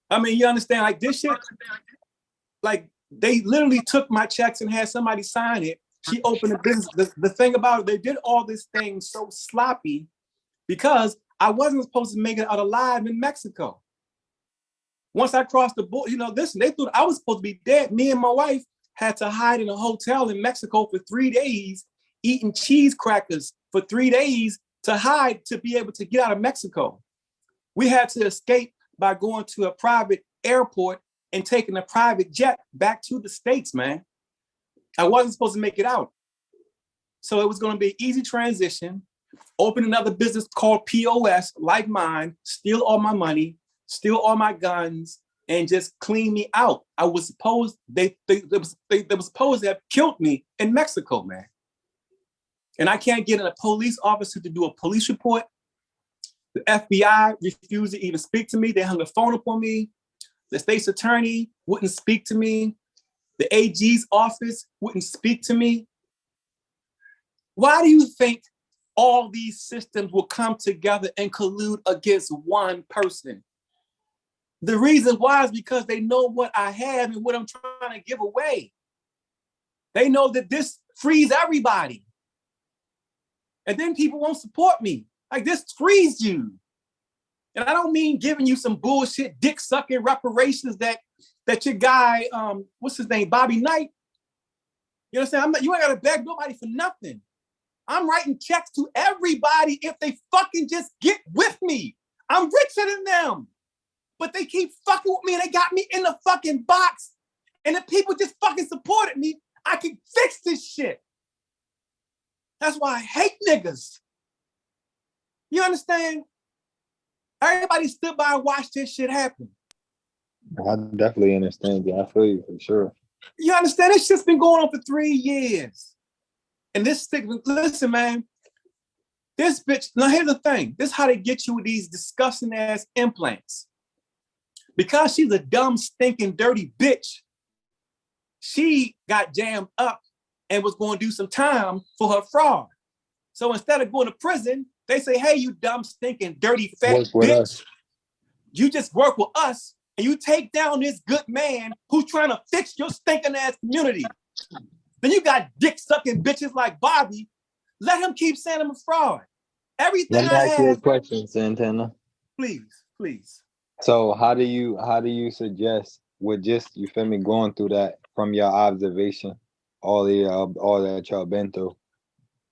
I mean, you understand, like this shit, like they literally took my checks and had somebody sign it. She opened a business. The thing about it, they did all this thing so sloppy because I wasn't supposed to make it out alive in Mexico. Once I crossed the border, listen, they thought I was supposed to be dead. Me and my wife had to hide in a hotel in Mexico for 3 days, eating cheese crackers for 3 days to hide, to be able to get out of Mexico. We had to escape by going to a private airport and taking a private jet back to the States, man. I wasn't supposed to make it out. So it was going to be an easy transition, open another business called POS, like mine, steal all my money, steal all my guns, and just clean me out. I was supposed, they were supposed to have killed me in Mexico, man. And I can't get a police officer to do a police report. The FBI refused to even speak to me. They hung the phone up on me. The state's attorney wouldn't speak to me. The AG's office wouldn't speak to me. Why do you think all these systems will come together and collude against one person? The reason why is because they know what I have and what I'm trying to give away. They know that this frees everybody. And then people won't support me. Like, this frees you. And I don't mean giving you some bullshit dick sucking reparations that your guy, what's his name, Bobby Knight. You understand? You ain't gotta beg nobody for nothing. I'm writing checks to everybody if they fucking just get with me. I'm richer than them. But they keep fucking with me and they got me in the fucking box. And if people just fucking supported me, I could fix this shit. That's why I hate niggas. You understand? Everybody stood by and watched this shit happen. I definitely understand you. I feel you for sure. You understand? This shit's been going on for 3 years. And this stick, listen, man, this bitch, now here's the thing. This is how they get you with these disgusting ass implants. Because she's a dumb, stinking, dirty bitch, she got jammed up and was going to do some time for her fraud. So instead of going to prison, They say, hey, you dumb, stinking, dirty, fat Work with bitch. us. You just work with us and you take down this good man who's trying to fix your stinking ass community. Then you got dick sucking bitches like Bobby. Let him keep saying I'm a fraud. Everything Let me I ask you a have, question, Santana. please. So how do you suggest with just, you feel me, going through that from your observation, all that y'all been through?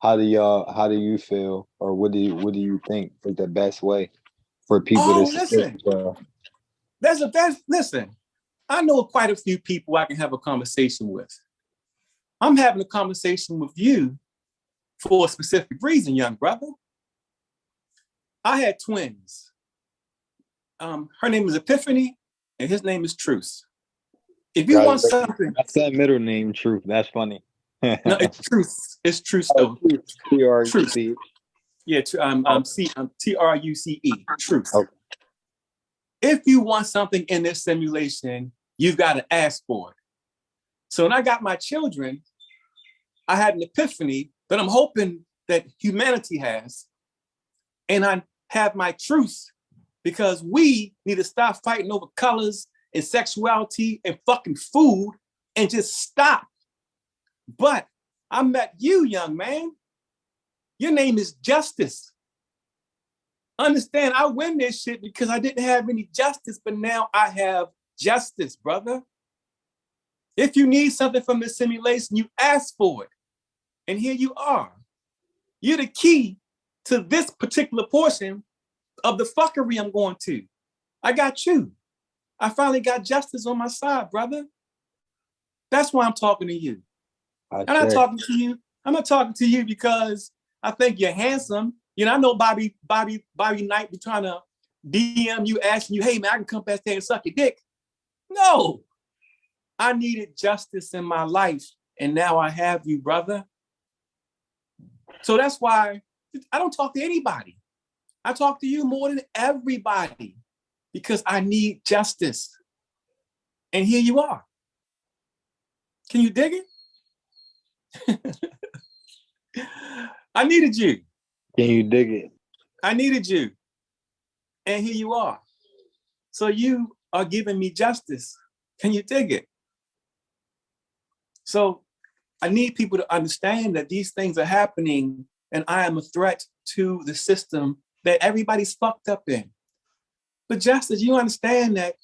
How do you feel, or what do you think is the best way for people to listen. Listen, I know quite a few people I can have a conversation with. I'm having a conversation with you for a specific reason, young brother. I had twins. Her name is Epiphany, and his name is Truce. If you want something, that's that middle name, Truth. That's funny. no, it's Truce. It's Truce though. Truce. Yeah, Truce. Truce. Okay. If you want something in this simulation, you've got to ask for it. So when I got my children, I had an epiphany that I'm hoping that humanity has. And I have my truce, because we need to stop fighting over colors and sexuality and fucking food and just stop. But I met you, young man. Your name is Justice. Understand, I win this shit because I didn't have any justice, but now I have justice, brother. If you need something from the simulation, you ask for it. And here you are. You're the key to this particular portion of the fuckery I'm going to. I got you. I finally got justice on my side, brother. That's why I'm talking to you. I'm not talking to you. I'm not talking to you because I think you're handsome. You know, I know Bobby Knight be trying to DM you, asking you, hey man, I can come past there and suck your dick. No. I needed justice in my life, and now I have you, brother. So that's why I don't talk to anybody. I talk to you more than everybody because I need justice. And here you are. Can you dig it? I needed you. Can you dig it? I needed you. And here you are. So you are giving me justice. Can you dig it? So I need people to understand that these things are happening and I am a threat to the system that everybody's fucked up in. But Justice, you understand that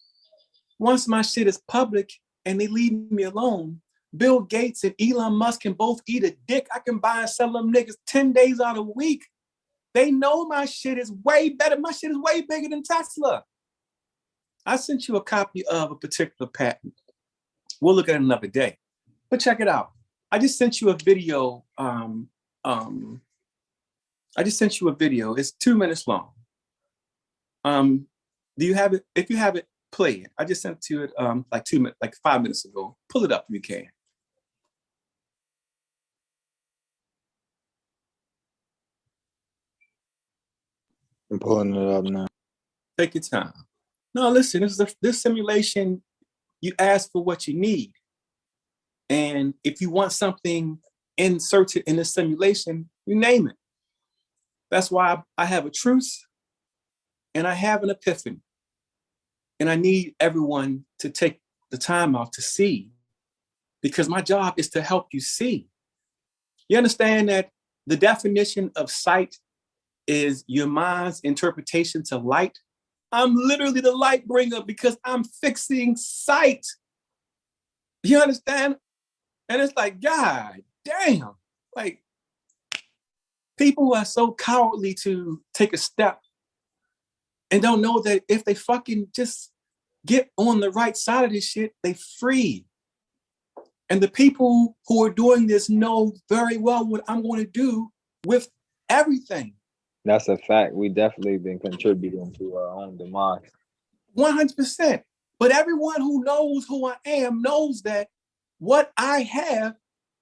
once my shit is public and they leave me alone, Bill Gates and Elon Musk can both eat a dick. I can buy and sell them niggas 10 days out of a week. They know my shit is way better. My shit is way bigger than Tesla. I sent you a copy of a particular patent. We'll look at it another day. But check it out. I just sent you a video. It's 2 minutes long. Do you have it? If you have it, play it. I just sent it to it like 5 minutes ago. Pull it up if you can. I'm pulling it up now. Take your time. No, listen, this simulation, you ask for what you need. And if you want something inserted in the simulation, you name it. That's why I have a truce and I have an epiphany. And I need everyone to take the time out to see, because my job is to help you see. You understand that the definition of sight is your mind's interpretation to light? I'm literally the light bringer because I'm fixing sight. You understand? And it's like, God damn, like people are so cowardly to take a step and don't know that if they fucking just get on the right side of this shit, they free. And the people who are doing this know very well what I'm going to do with everything. That's a fact. We definitely been contributing to our own demise. 100%. But everyone who knows who I am knows that what I have,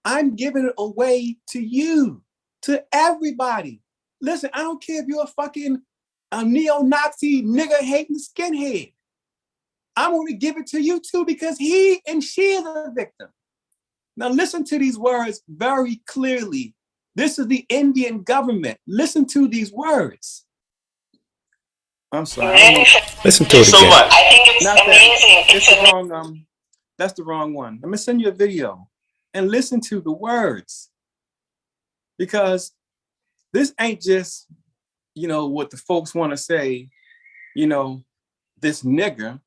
I'm giving it away to you, to everybody. Listen, I don't care if you're a neo-Nazi, nigger-hating skinhead. I'm going to give it to you too because he and she is a victim. Now listen to these words very clearly. This is the Indian government. Listen to these words. I'm sorry. Listen to it so again. much. I think it's amazing. It's the wrong, that's the wrong one. I'm gonna send you a video and listen to the words, because this ain't just, you know, what the folks want to say, you know, this nigger.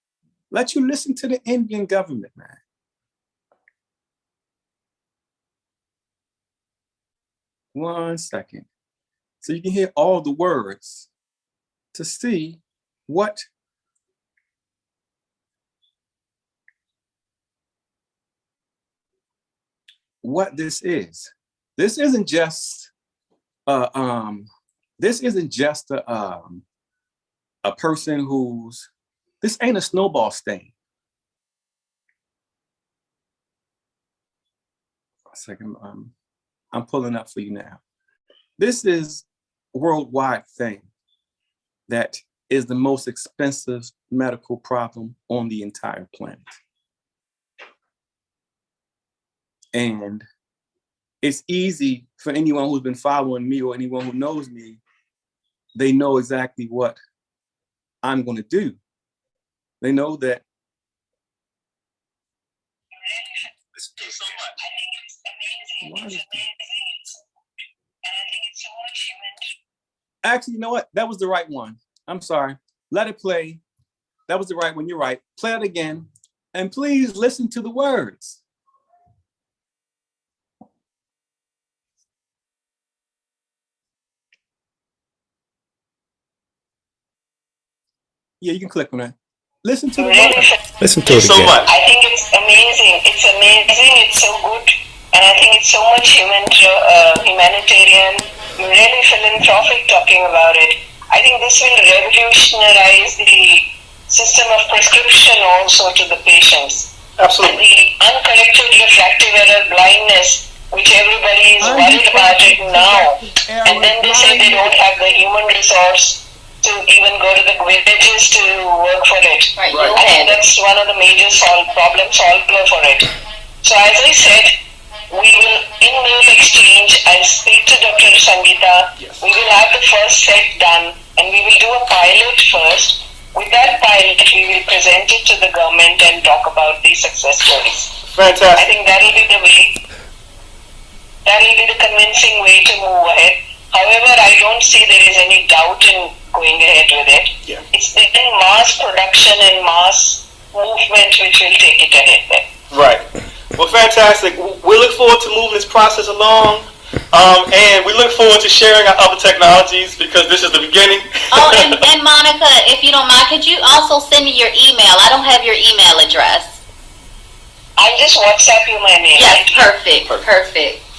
Let you listen to the Indian government, man. One second. So you can hear all the words to see what this is. This isn't just a person who's, this ain't a snowball stain. A second, I'm pulling up for you now. This is a worldwide thing that is the most expensive medical problem on the entire planet. And it's easy for anyone who's been following me or anyone who knows me, they know exactly what I'm going to do. They know that. Actually, you know what? That was the right one. I'm sorry. Let it play. That was the right one. You're right. Play it again. And please listen to the words. Yeah, you can click on that. Listen to the words. Listen to it so again. much. I think it's amazing. It's amazing. It's so good. And I think it's so much humanitarian, really philanthropic talking about it. I think this will revolutionize the system of prescription also to the patients. Absolutely. And the uncorrected refractive error blindness, which everybody is worried about it now. And then they say they don't have the human resource to even go to the villages to work for it. Right. I think that's one of the major problem solver for it. So as I said, we will, in mail exchange, I'll speak to Dr. Sangeeta. Yes. We will have the first set done, and we will do a pilot first. With that pilot, we will present it to the government and talk about the success stories. Fantastic. I think that will be the way. That will be the convincing way to move ahead. However, I don't see there is any doubt in going ahead with it. Yeah. It's the mass production and mass movement which will take it ahead then. Right. Well, fantastic. We look forward to moving this process along. And we look forward to sharing our other technologies, because this is the beginning. Oh, and Monica, if you don't mind, could you also send me your email? I don't have your email address. I'll just WhatsApp you my name. Yes, perfect.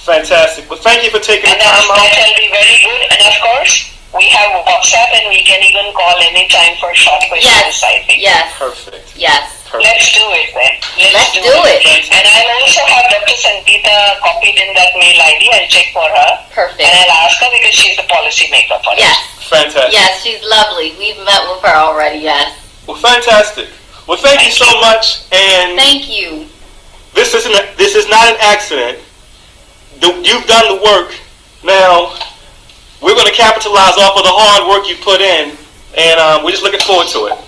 Fantastic. Well, thank you for taking the time out. That will be very good. And of course, we have WhatsApp and we can even call anytime for short questions, I think. Yes. Perfect. Yes. Let's do it then. Let's do it. And I'll also have Dr. Sangeeta copied in that mail ID. I'll check for her. Perfect. And I'll ask her because she's the policy maker for it. Yes. Fantastic. Yes, she's lovely. We've met with her already, yes. Well, fantastic. Well, thank you so much. And thank you. This is not an accident. You've done the work. Now, we're going to capitalize off of the hard work you put in, and we're just looking forward to it.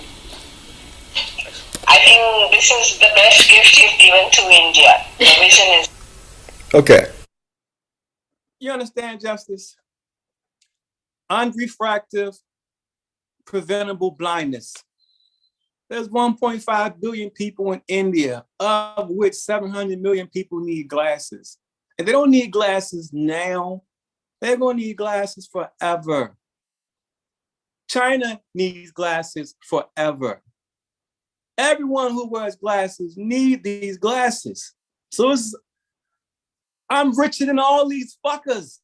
I think this is the best gift you've given to India. The vision is... Okay. You understand, Justice? Unrefractive, preventable blindness. There's 1.5 billion people in India, of which 700 million people need glasses. And they don't need glasses now. They're going to need glasses forever. China needs glasses forever. Everyone who wears glasses needs these glasses. So I'm richer than all these fuckers.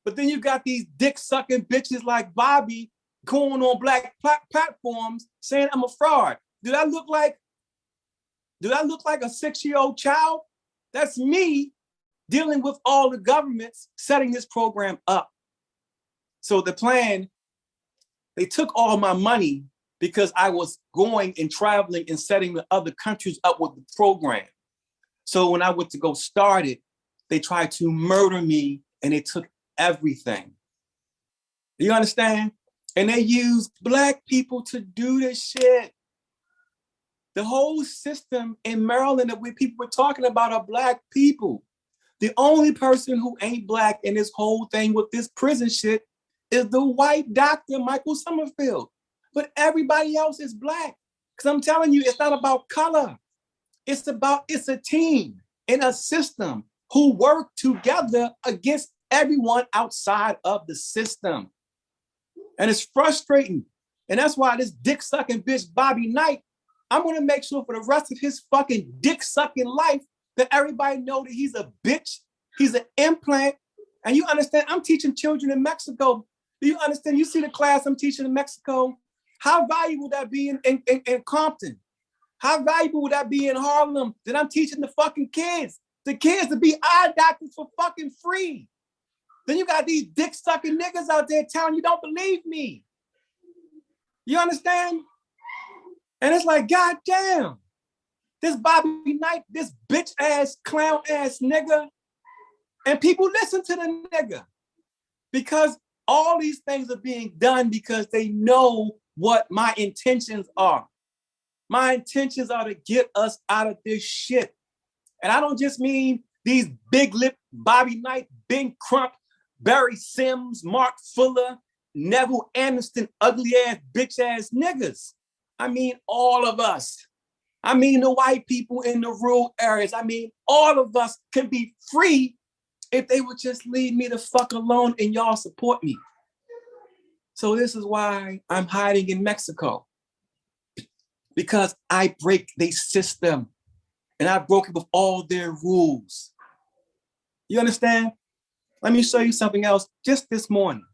But then you got these dick-sucking bitches like Bobby going on black platforms saying I'm a fraud. Do I look like a 6-year-old child? That's me dealing with all the governments setting this program up. So the plan, they took all my money because I was going and traveling and setting the other countries up with the program. So when I went to go start it, they tried to murder me and they took everything. You understand? And they used black people to do this shit. The whole system in Maryland that people were talking about are black people. The only person who ain't black in this whole thing with this prison shit is the white doctor, Michael Summerfield. But everybody else is black. Because I'm telling you, it's not about color. It's a team in a system who work together against everyone outside of the system. And it's frustrating. And that's why this dick-sucking bitch, Bobby Knight, I'm going to make sure for the rest of his fucking dick-sucking life that everybody know that he's a bitch, he's an implant. And you understand, I'm teaching children in Mexico. Do you understand? You see the class I'm teaching in Mexico? How valuable would that be in Compton? How valuable would that be in Harlem that I'm teaching the fucking kids? The kids to be eye doctors for fucking free. Then you got these dick-sucking niggas out there telling you don't believe me. You understand? And it's like, God damn, this Bobby Knight, this bitch-ass, clown-ass nigga, and people listen to the nigga because all these things are being done because they know what my intentions are. My intentions are to get us out of this shit. And I don't just mean these big lip Bobby Knight, Ben Crump, Barry Sims, Mark Fuller, Neville Aniston, ugly ass, bitch ass niggas. I mean, all of us. I mean, the white people in the rural areas. I mean, all of us can be free if they would just leave me the fuck alone and y'all support me. So this is why I'm hiding in Mexico. Because I break their system and I broke it with all their rules. You understand? Let me show you something else just this morning.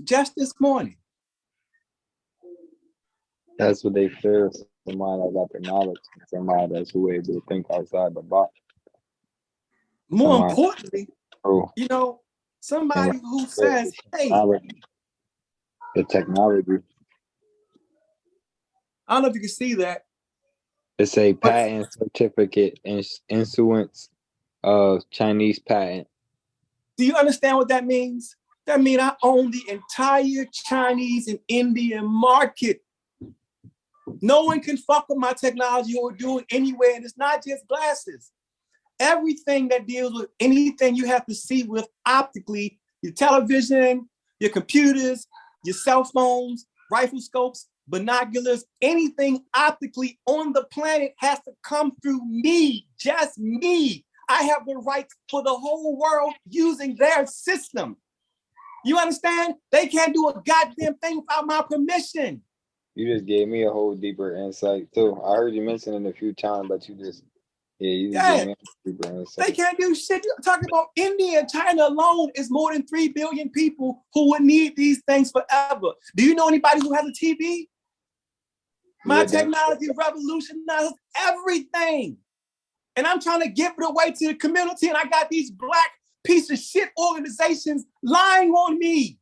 Just this morning. That's what they fear. Somebody that got the knowledge, somebody that's who able to think outside the box. More importantly, you know, somebody who says, hey, the technology. I don't know if you can see that. It's a patent certificate in issuance of Chinese patent. Do you understand what that means? That means I own the entire Chinese and Indian market. No one can fuck with my technology or do it anywhere. And it's not just glasses. Everything that deals with anything you have to see with optically, your television, your computers, your cell phones, rifle scopes, binoculars, anything optically on the planet has to come through me, just me. I have the rights for the whole world using their system. You understand? They can't do a goddamn thing without my permission. You just gave me a whole deeper insight too. I heard you mention it a few times, but you just gave me a deeper insight. They can't do shit. You're talking about India and China alone is more than 3 billion people who would need these things forever. Do you know anybody who has a TV? My technology revolutionizes everything. And I'm trying to give it away to the community, and I got these black piece of shit organizations lying on me.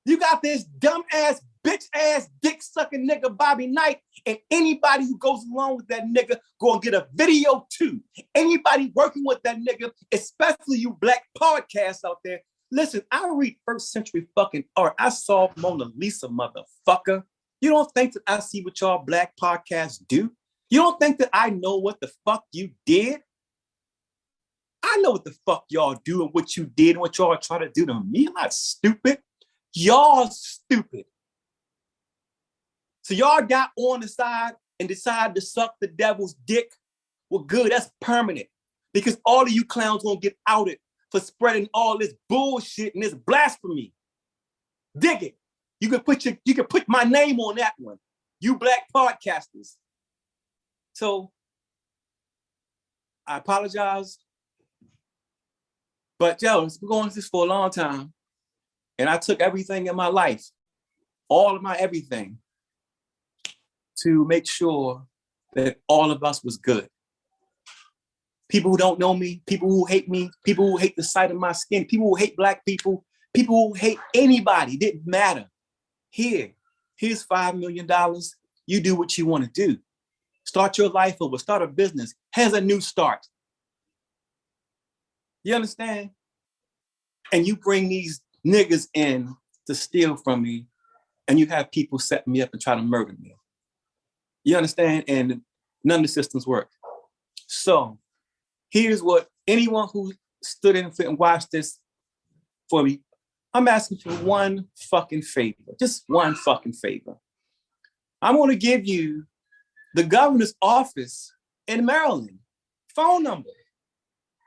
You got this dumb ass, bitch ass, dick sucking nigga Bobby Knight, and anybody who goes along with that nigga gonna get a video too. Anybody working with that nigga, especially you black podcasts out there. Listen, I read first century fucking art. I saw Mona Lisa, motherfucker. You don't think that I see what y'all black podcasts do? You don't think that I know what the fuck you did? I know what the fuck y'all do and what you did and what y'all try to do to me. I'm not stupid. Y'all stupid. So y'all got on the side and decided to suck the devil's dick. Well, good, that's permanent. Because all of you clowns gonna get outed for spreading all this bullshit and this blasphemy. Dig it. You can put my name on that one. You black podcasters. So I apologize. But yo, it's been going through this for a long time. And I took everything in my life, all of my everything, to make sure that all of us was good. People who don't know me, people who hate me, people who hate the sight of my skin, people who hate black people who hate anybody, didn't matter. Here's $5 million. You do what you want to do. Start your life over, start a business. Here's a new start. You understand? And you bring these niggas in to steal from me, and you have people set me up and try to murder me. You understand? And none of the systems work. So here's what anyone who stood in and watched this for me, I'm asking for one fucking favor, just one fucking favor. I'm going to give you the governor's office in Maryland phone number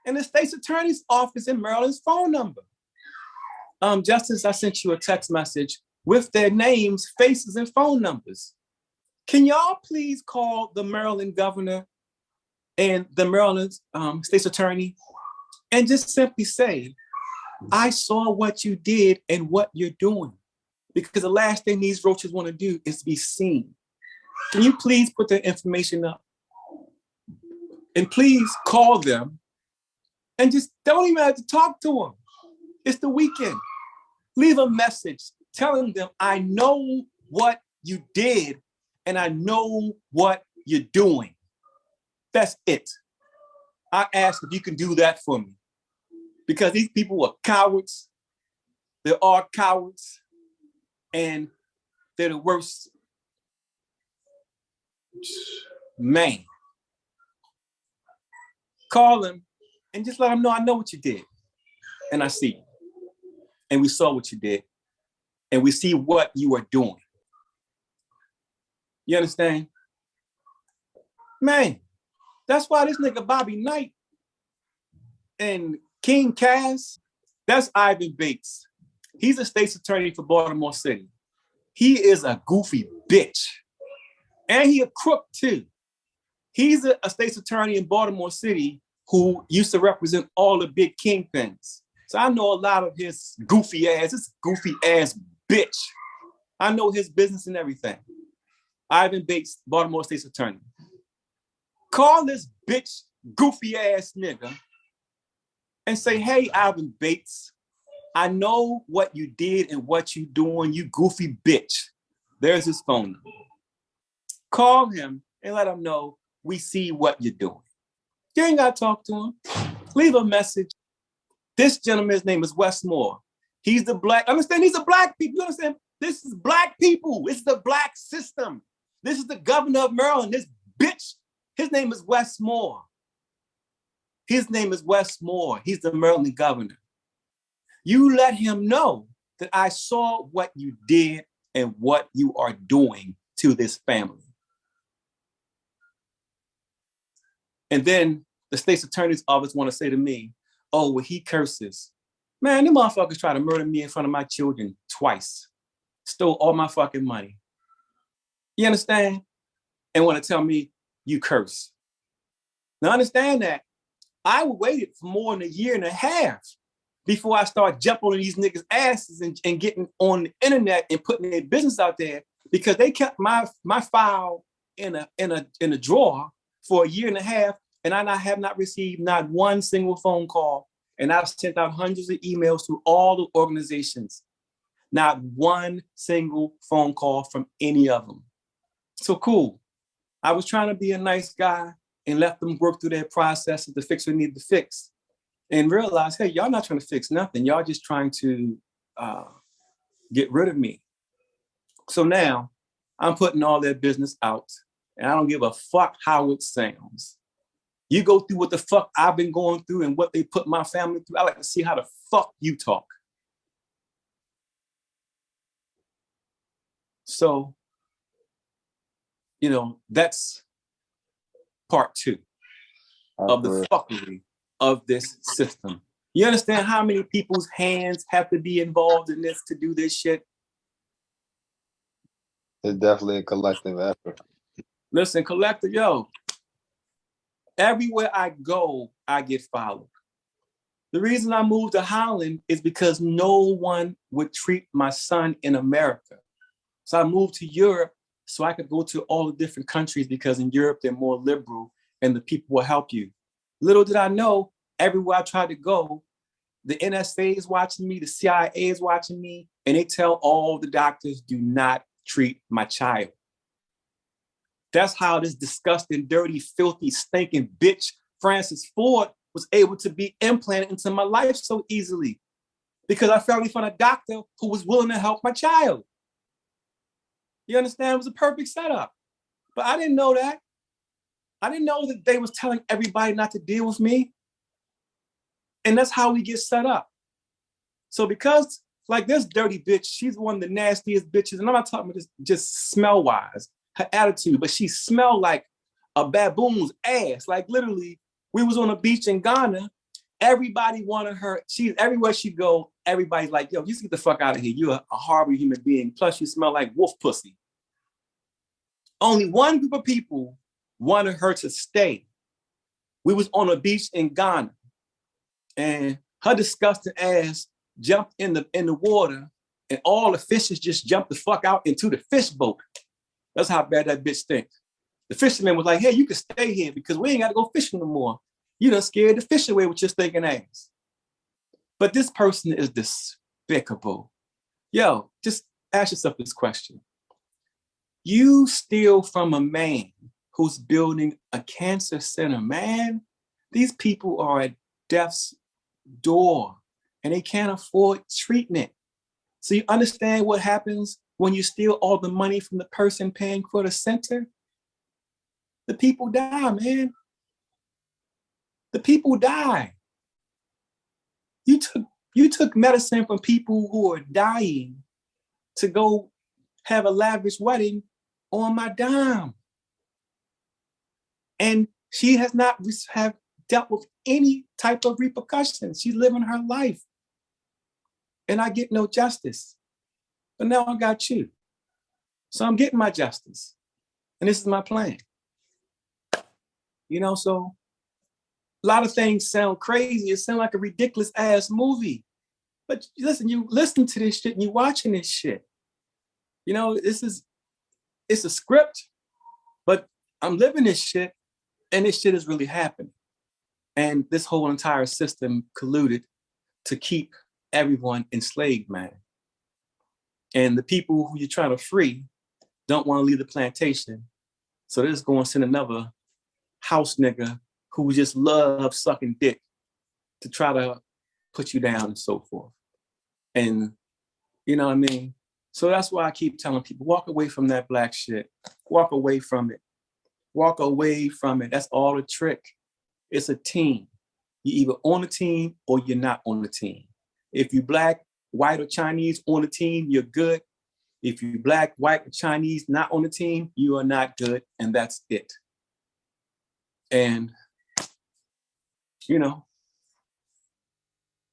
and the state's attorney's office in Maryland's phone number. Justice, I sent you a text message with their names, faces, and phone numbers. Can y'all please call the Maryland governor and the Maryland state's attorney and just simply say, I saw what you did and what you're doing, because the last thing these roaches want to do is to be seen. Can you please put their information up? And please call them and just don't even have to talk to them. It's the weekend. Leave a message telling them, I know what you did and I know what you're doing. That's it. I ask if you can do that for me, because these people are cowards. They are cowards, and they're the worst. Man, call them and just let them know I know what you did, and I see you, and we saw what you did, and we see what you are doing. You understand? Man, that's why this nigga Bobby Knight and King Cass, that's Ivan Bates. He's a state's attorney for Baltimore City. He is a goofy bitch. And he a crook too. He's a state's attorney in Baltimore City who used to represent all the big kingpins. So I know a lot of his goofy ass bitch. I know his business and everything. Ivan Bates, Baltimore state's attorney. Call this bitch goofy ass nigga and say, hey, Ivan Bates, I know what you did and what you doing, you goofy bitch. There's his phone number. Call him and let him know we see what you're doing. You ain't got to talk to him. Leave a message. This gentleman's name is Wes Moore. He's the black, understand, these are black people. You understand? This is black people. It's the black system. This is the governor of Maryland. This bitch, his name is Wes Moore. His name is Wes Moore. He's the Maryland governor. You let him know that I saw what you did and what you are doing to this family. And then the state's attorney's office want to say to me, oh, well, he curses. Man, them motherfuckers try to murder me in front of my children twice. Stole all my fucking money. You understand? And want to tell me you curse. Now understand that I waited for more than a year and a half before I start jumping on these niggas' asses and getting on the internet and putting their business out there, because they kept my file in a drawer for a year and a half, and I have not received not one single phone call. And I've sent out hundreds of emails to all the organizations. Not one single phone call from any of them. So cool. I was trying to be a nice guy and let them work through their processes to fix what needed to fix, and realize, hey, y'all not trying to fix nothing. Y'all just trying to get rid of me. So now I'm putting all their business out, and I don't give a fuck how it sounds. You go through what the fuck I've been going through and what they put my family through. I like to see how the fuck you talk. So, you know, that's part two of the fuckery of this system. You understand how many people's hands have to be involved in this to do this shit? It's definitely a collective effort. Listen, collective, yo. Everywhere I go, I get followed. The reason I moved to Holland is because no one would treat my son in America. So I moved to Europe so I could go to all the different countries, because in Europe, they're more liberal and the people will help you. Little did I know, everywhere I tried to go, the NSA is watching me, the CIA is watching me, and they tell all the doctors, do not treat my child. That's how this disgusting, dirty, filthy, stinking bitch, Francis Ford, was able to be implanted into my life so easily because I finally found a doctor who was willing to help my child. You understand? It was a perfect setup. But I didn't know that. I didn't know that they was telling everybody not to deal with me. And that's how we get set up. So because like this dirty bitch, she's one of the nastiest bitches. And I'm not talking about just smell wise, her attitude, but she smelled like a baboon's ass. Like literally, we was on a beach in Ghana. Everybody wanted her. She's everywhere she go. Everybody's like, yo, you get the fuck out of here. You're a horrible human being. Plus you smell like wolf pussy. Only one group of people wanted her to stay. We was on a beach in Ghana and her disgusting ass jumped in the water and all the fishes just jumped the fuck out into the fish boat. That's how bad that bitch stinks. The fisherman was like, hey, you can stay here because we ain't got to go fishing no more. You done scared the fish away with your stinking ass. But this person is despicable. Yo, just ask yourself this question. You steal from a man who's building a cancer center, man. These people are at death's door and they can't afford treatment. So you understand what happens when you steal all the money from the person paying for the center? The people die, man. The people die. You took medicine from people who are dying to go have a lavish wedding on my dime. And she has not have dealt with any type of repercussions. She's living her life. And I get no justice. But now I got you. So I'm getting my justice. And this is my plan. You know, so a lot of things sound crazy. It sounds like a ridiculous ass movie. But listen, you listen to this shit and you watching this shit. You know, it's a script, but I'm living this shit and this shit is really happening. And this whole entire system colluded to keep everyone enslaved, man. And the people who you're trying to free don't want to leave the plantation. So they're just going to send another house nigga who just loves sucking dick to try to put you down and so forth. And you know what I mean? So that's why I keep telling people, walk away from that black shit. Walk away from it. Walk away from it. That's all a trick. It's a team. You're either on the team or you're not on the team. If you black, white, or Chinese on the team, you're good. If you black, white, or Chinese not on the team, you are not good, and that's it. And, you know,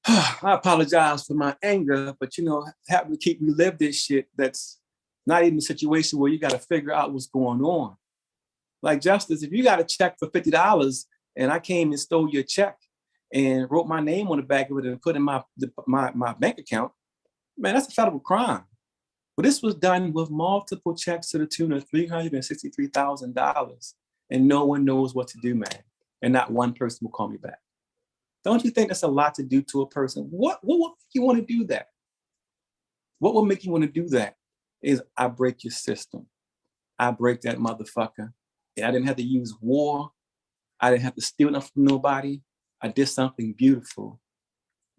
I apologize for my anger, but, you know, having to keep relive this shit that's not even a situation where you got to figure out what's going on. Like Justice, if you got a check for $50 and I came and stole your check and wrote my name on the back of it and put in my bank account, man, that's a federal crime. But this was done with multiple checks to the tune of $363,000, and no one knows what to do, man. And not one person will call me back. Don't you think that's a lot to do to a person? What would make you want to do that? What will make you want to do that is I break your system. I break that motherfucker. And I didn't have to use war. I didn't have to steal nothing from nobody. I did something beautiful.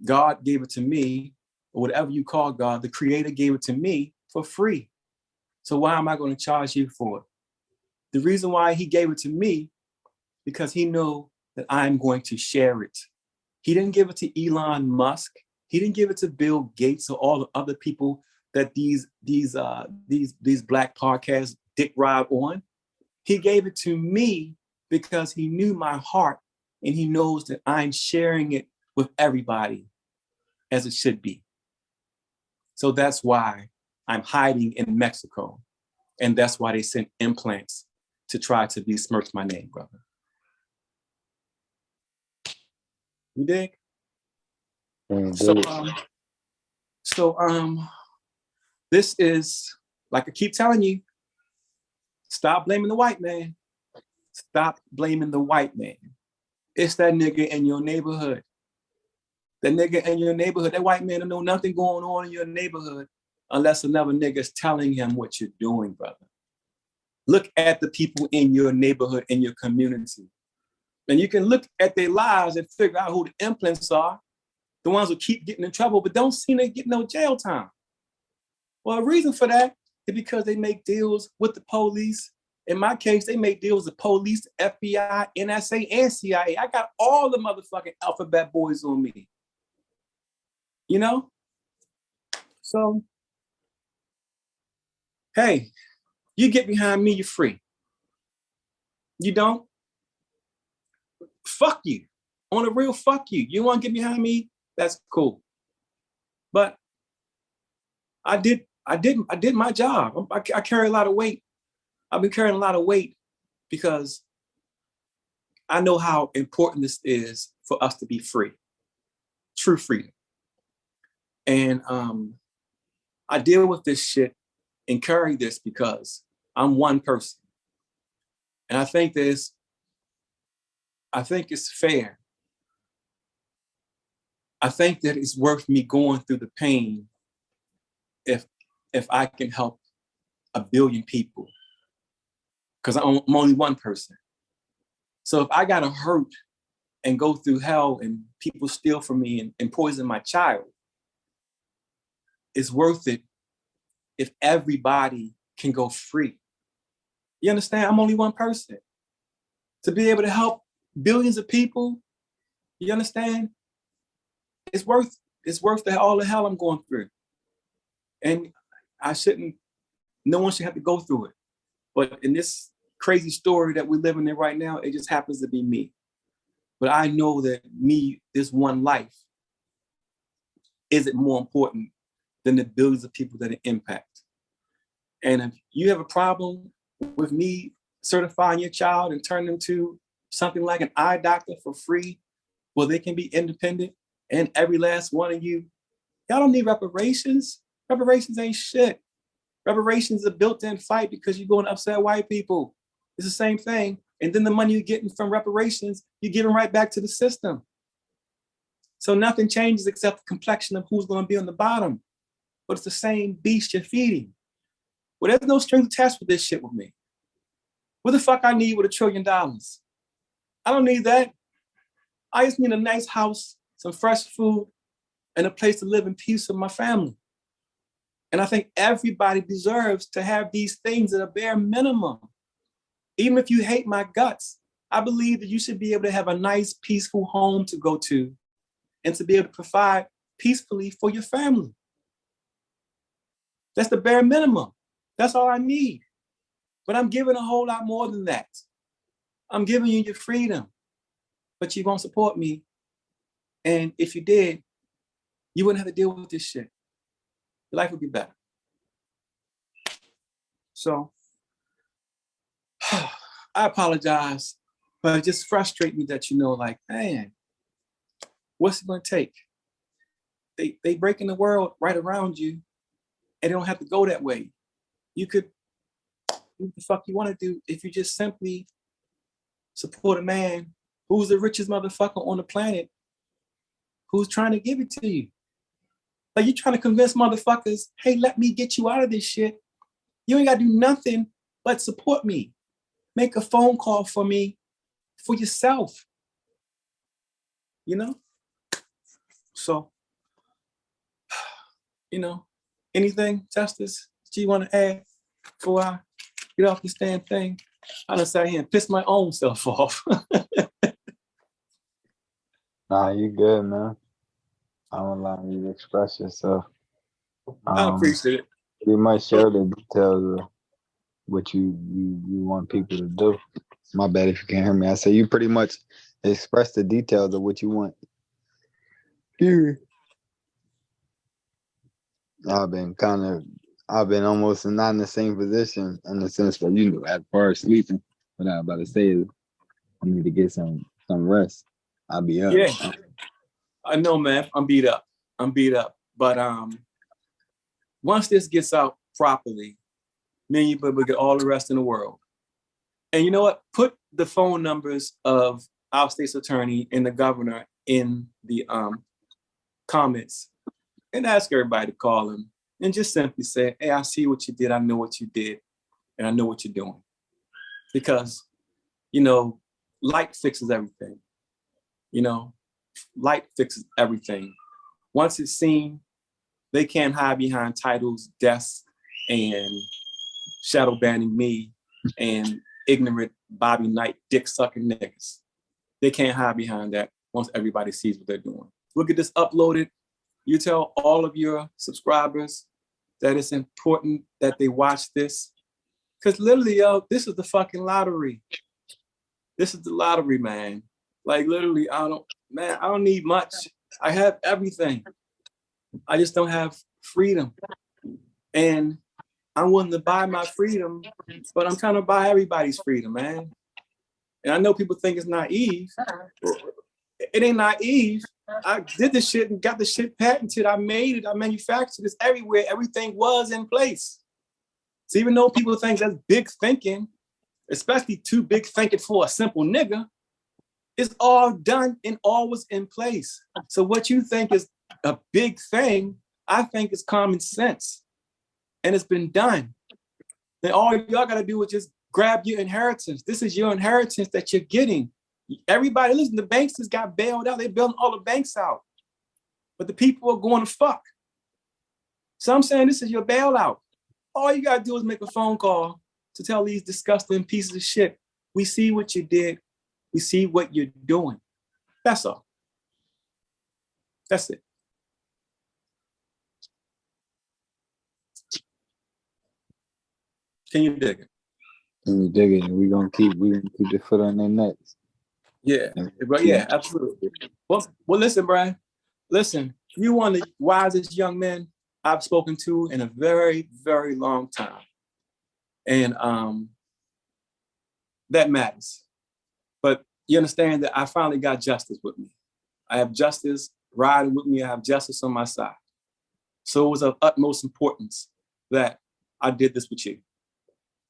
God gave it to me, or whatever you call God, the creator gave it to me for free. So why am I going to charge you for it? The reason why he gave it to me, because he knew that I'm going to share it. He didn't give it to Elon Musk. He didn't give it to Bill Gates or all the other people that these black podcasts dick ride on. He gave it to me because he knew my heart and he knows that I'm sharing it with everybody as it should be. So that's why I'm hiding in Mexico. And that's why they sent implants to try to besmirch my name, brother. You dig? So this is, like I keep telling you, stop blaming the white man. Stop blaming the white man. It's that nigga in your neighborhood. That nigga in your neighborhood, that white man don't know nothing going on in your neighborhood unless another nigga is telling him what you're doing, brother. Look at the people in your neighborhood, in your community. And you can look at their lives and figure out who the implants are, the ones who keep getting in trouble, but don't seem to get no jail time. Well, the reason for that is because they make deals with the police. In my case, they make deals with police, FBI, NSA, and CIA. I got all the motherfucking alphabet boys on me. You know? So, hey, you get behind me, you're free. You don't? Fuck you. On a real fuck you. You want to get behind me? That's cool. But I did my job. I carry a lot of weight. I've been carrying a lot of weight because I know how important this is for us to be free. True freedom. And I deal with this shit and carry this because I'm one person. And I think it's fair. I think that it's worth me going through the pain if I can help 1 billion people. Because I'm only one person. So if I gotta hurt and go through hell and people steal from me and poison my child, it's worth it if everybody can go free. You understand? I'm only one person. To be able to help billions of people, you understand? It's worth all the hell I'm going through. And no one should have to go through it. But in this crazy story that we're living in right now, it just happens to be me. But I know that this one life, isn't more important than the billions of people that it impacts. And if you have a problem with me certifying your child and turning them to something like an eye doctor for free, where they can be independent, and every last one of you, y'all don't need reparations. Reparations ain't shit. Reparations is a built-in fight because you're going to upset white people. It's the same thing. And then the money you're getting from reparations, you're giving right back to the system. So nothing changes except the complexion of who's going to be on the bottom. But it's the same beast you're feeding. Well, there's no strings attached with this shit with me. What the fuck I need with $1 trillion? I don't need that. I just need a nice house, some fresh food, and a place to live in peace with my family. And I think everybody deserves to have these things at a bare minimum. Even if you hate my guts, I believe that you should be able to have a nice, peaceful home to go to and to be able to provide peacefully for your family. That's the bare minimum. That's all I need. But I'm giving a whole lot more than that. I'm giving you your freedom, but you won't support me. And if you did, you wouldn't have to deal with this shit. Your life would be better. So, I apologize, but it just frustrates me that, like, man, what's it gonna take? They breaking the world right around you, and they don't have to go that way. You could do what the fuck you want to do if you just simply support a man who's the richest motherfucker on the planet, who's trying to give it to you. Like, you're trying to convince motherfuckers, hey, let me get you out of this shit. You ain't gotta do nothing but support me. Make a phone call for me, for yourself. So, anything, Justice, that you want to add before I get off this damn thing? I done sat here and pissed my own self off. Nah, you good, man. I'm allowing you to express yourself. I appreciate it. You might share the details of what you want people to do. My bad if you can't hear me. I say you pretty much express the details of what you want. I've been almost not in the same position in the sense that, as far as sleeping, what I'm about to say is I need to get some rest. I'll be up. Yeah, I know, man. I'm beat up. But once this gets out properly, me and you will get all the rest in the world. And you know what? Put the phone numbers of our state's attorney and the governor in the comments and ask everybody to call him and just simply say, hey, I see what you did. I know what you did. And I know what you're doing. Because, light fixes everything. You know, light fixes everything. Once it's seen, they can't hide behind titles, deaths, and shadow banning me and ignorant Bobby Knight dick sucking niggas. They can't hide behind that once everybody sees what they're doing. We'll get this uploaded. You tell all of your subscribers that it's important that they watch this. Because literally, yo, this is the fucking lottery. This is the lottery, man. Like literally, I don't need much. I have everything. I just don't have freedom. And I'm willing to buy my freedom, but I'm trying to buy everybody's freedom, man. And I know people think it's naive. It ain't naive. I did this shit and got the shit patented. I made it. I manufactured this everywhere. Everything was in place. So even though people think that's big thinking, especially too big thinking for a simple nigga, it's all done and all was in place. So what you think is a big thing, I think is common sense. And it's been done. Then all y'all gotta do is just grab your inheritance. This is your inheritance that you're getting. Everybody, listen, the banks just got bailed out. They're building all the banks out. But the people are going to fuck. So I'm saying this is your bailout. All you gotta do is make a phone call to tell these disgusting pieces of shit, we see what you did. We see what you're doing. That's all. That's it. Can you dig it? Can you dig it? We gonna keep the foot on their necks. Yeah, but yeah, absolutely. Well, listen, Brian. Listen, you're one of the wisest young men I've spoken to in a very, very long time, and that matters. But you understand that I finally got justice with me. I have justice riding with me. I have justice on my side. So it was of utmost importance that I did this with you.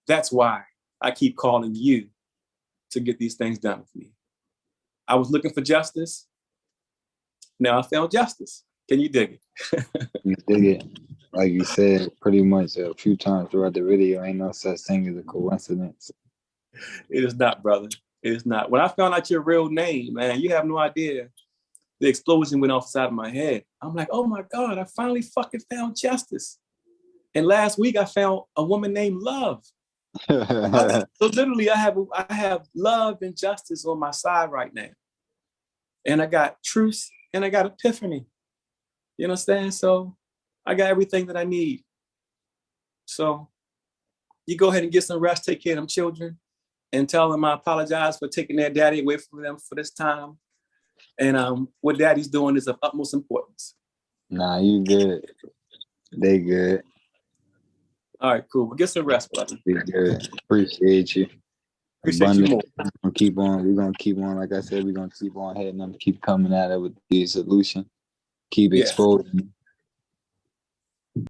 That's why I keep calling you to get these things done with me. I was looking for justice. Now I found justice. Can you dig it? You dig it. Like you said pretty much a few times throughout the video, ain't no such thing as a coincidence. It is not, brother. It is not. When I found out your real name, man, you have no idea. The explosion went off the side of my head. I'm like, oh my God, I finally fucking found justice. And last week I found a woman named Love. So literally I have love and justice on my side right now. And I got truth and I got epiphany. You understand? So I got everything that I need. So you go ahead and get some rest, take care of them children, and tell them I apologize for taking their daddy away from them for this time. And what daddy's doing is of utmost importance. Nah, you good. They good. All right, cool. Well, get some rest, brother. Be good. Appreciate you. Appreciate you more. We're gonna keep on, like I said, we're gonna keep on heading them, keep coming at it with the solution. Keep exposing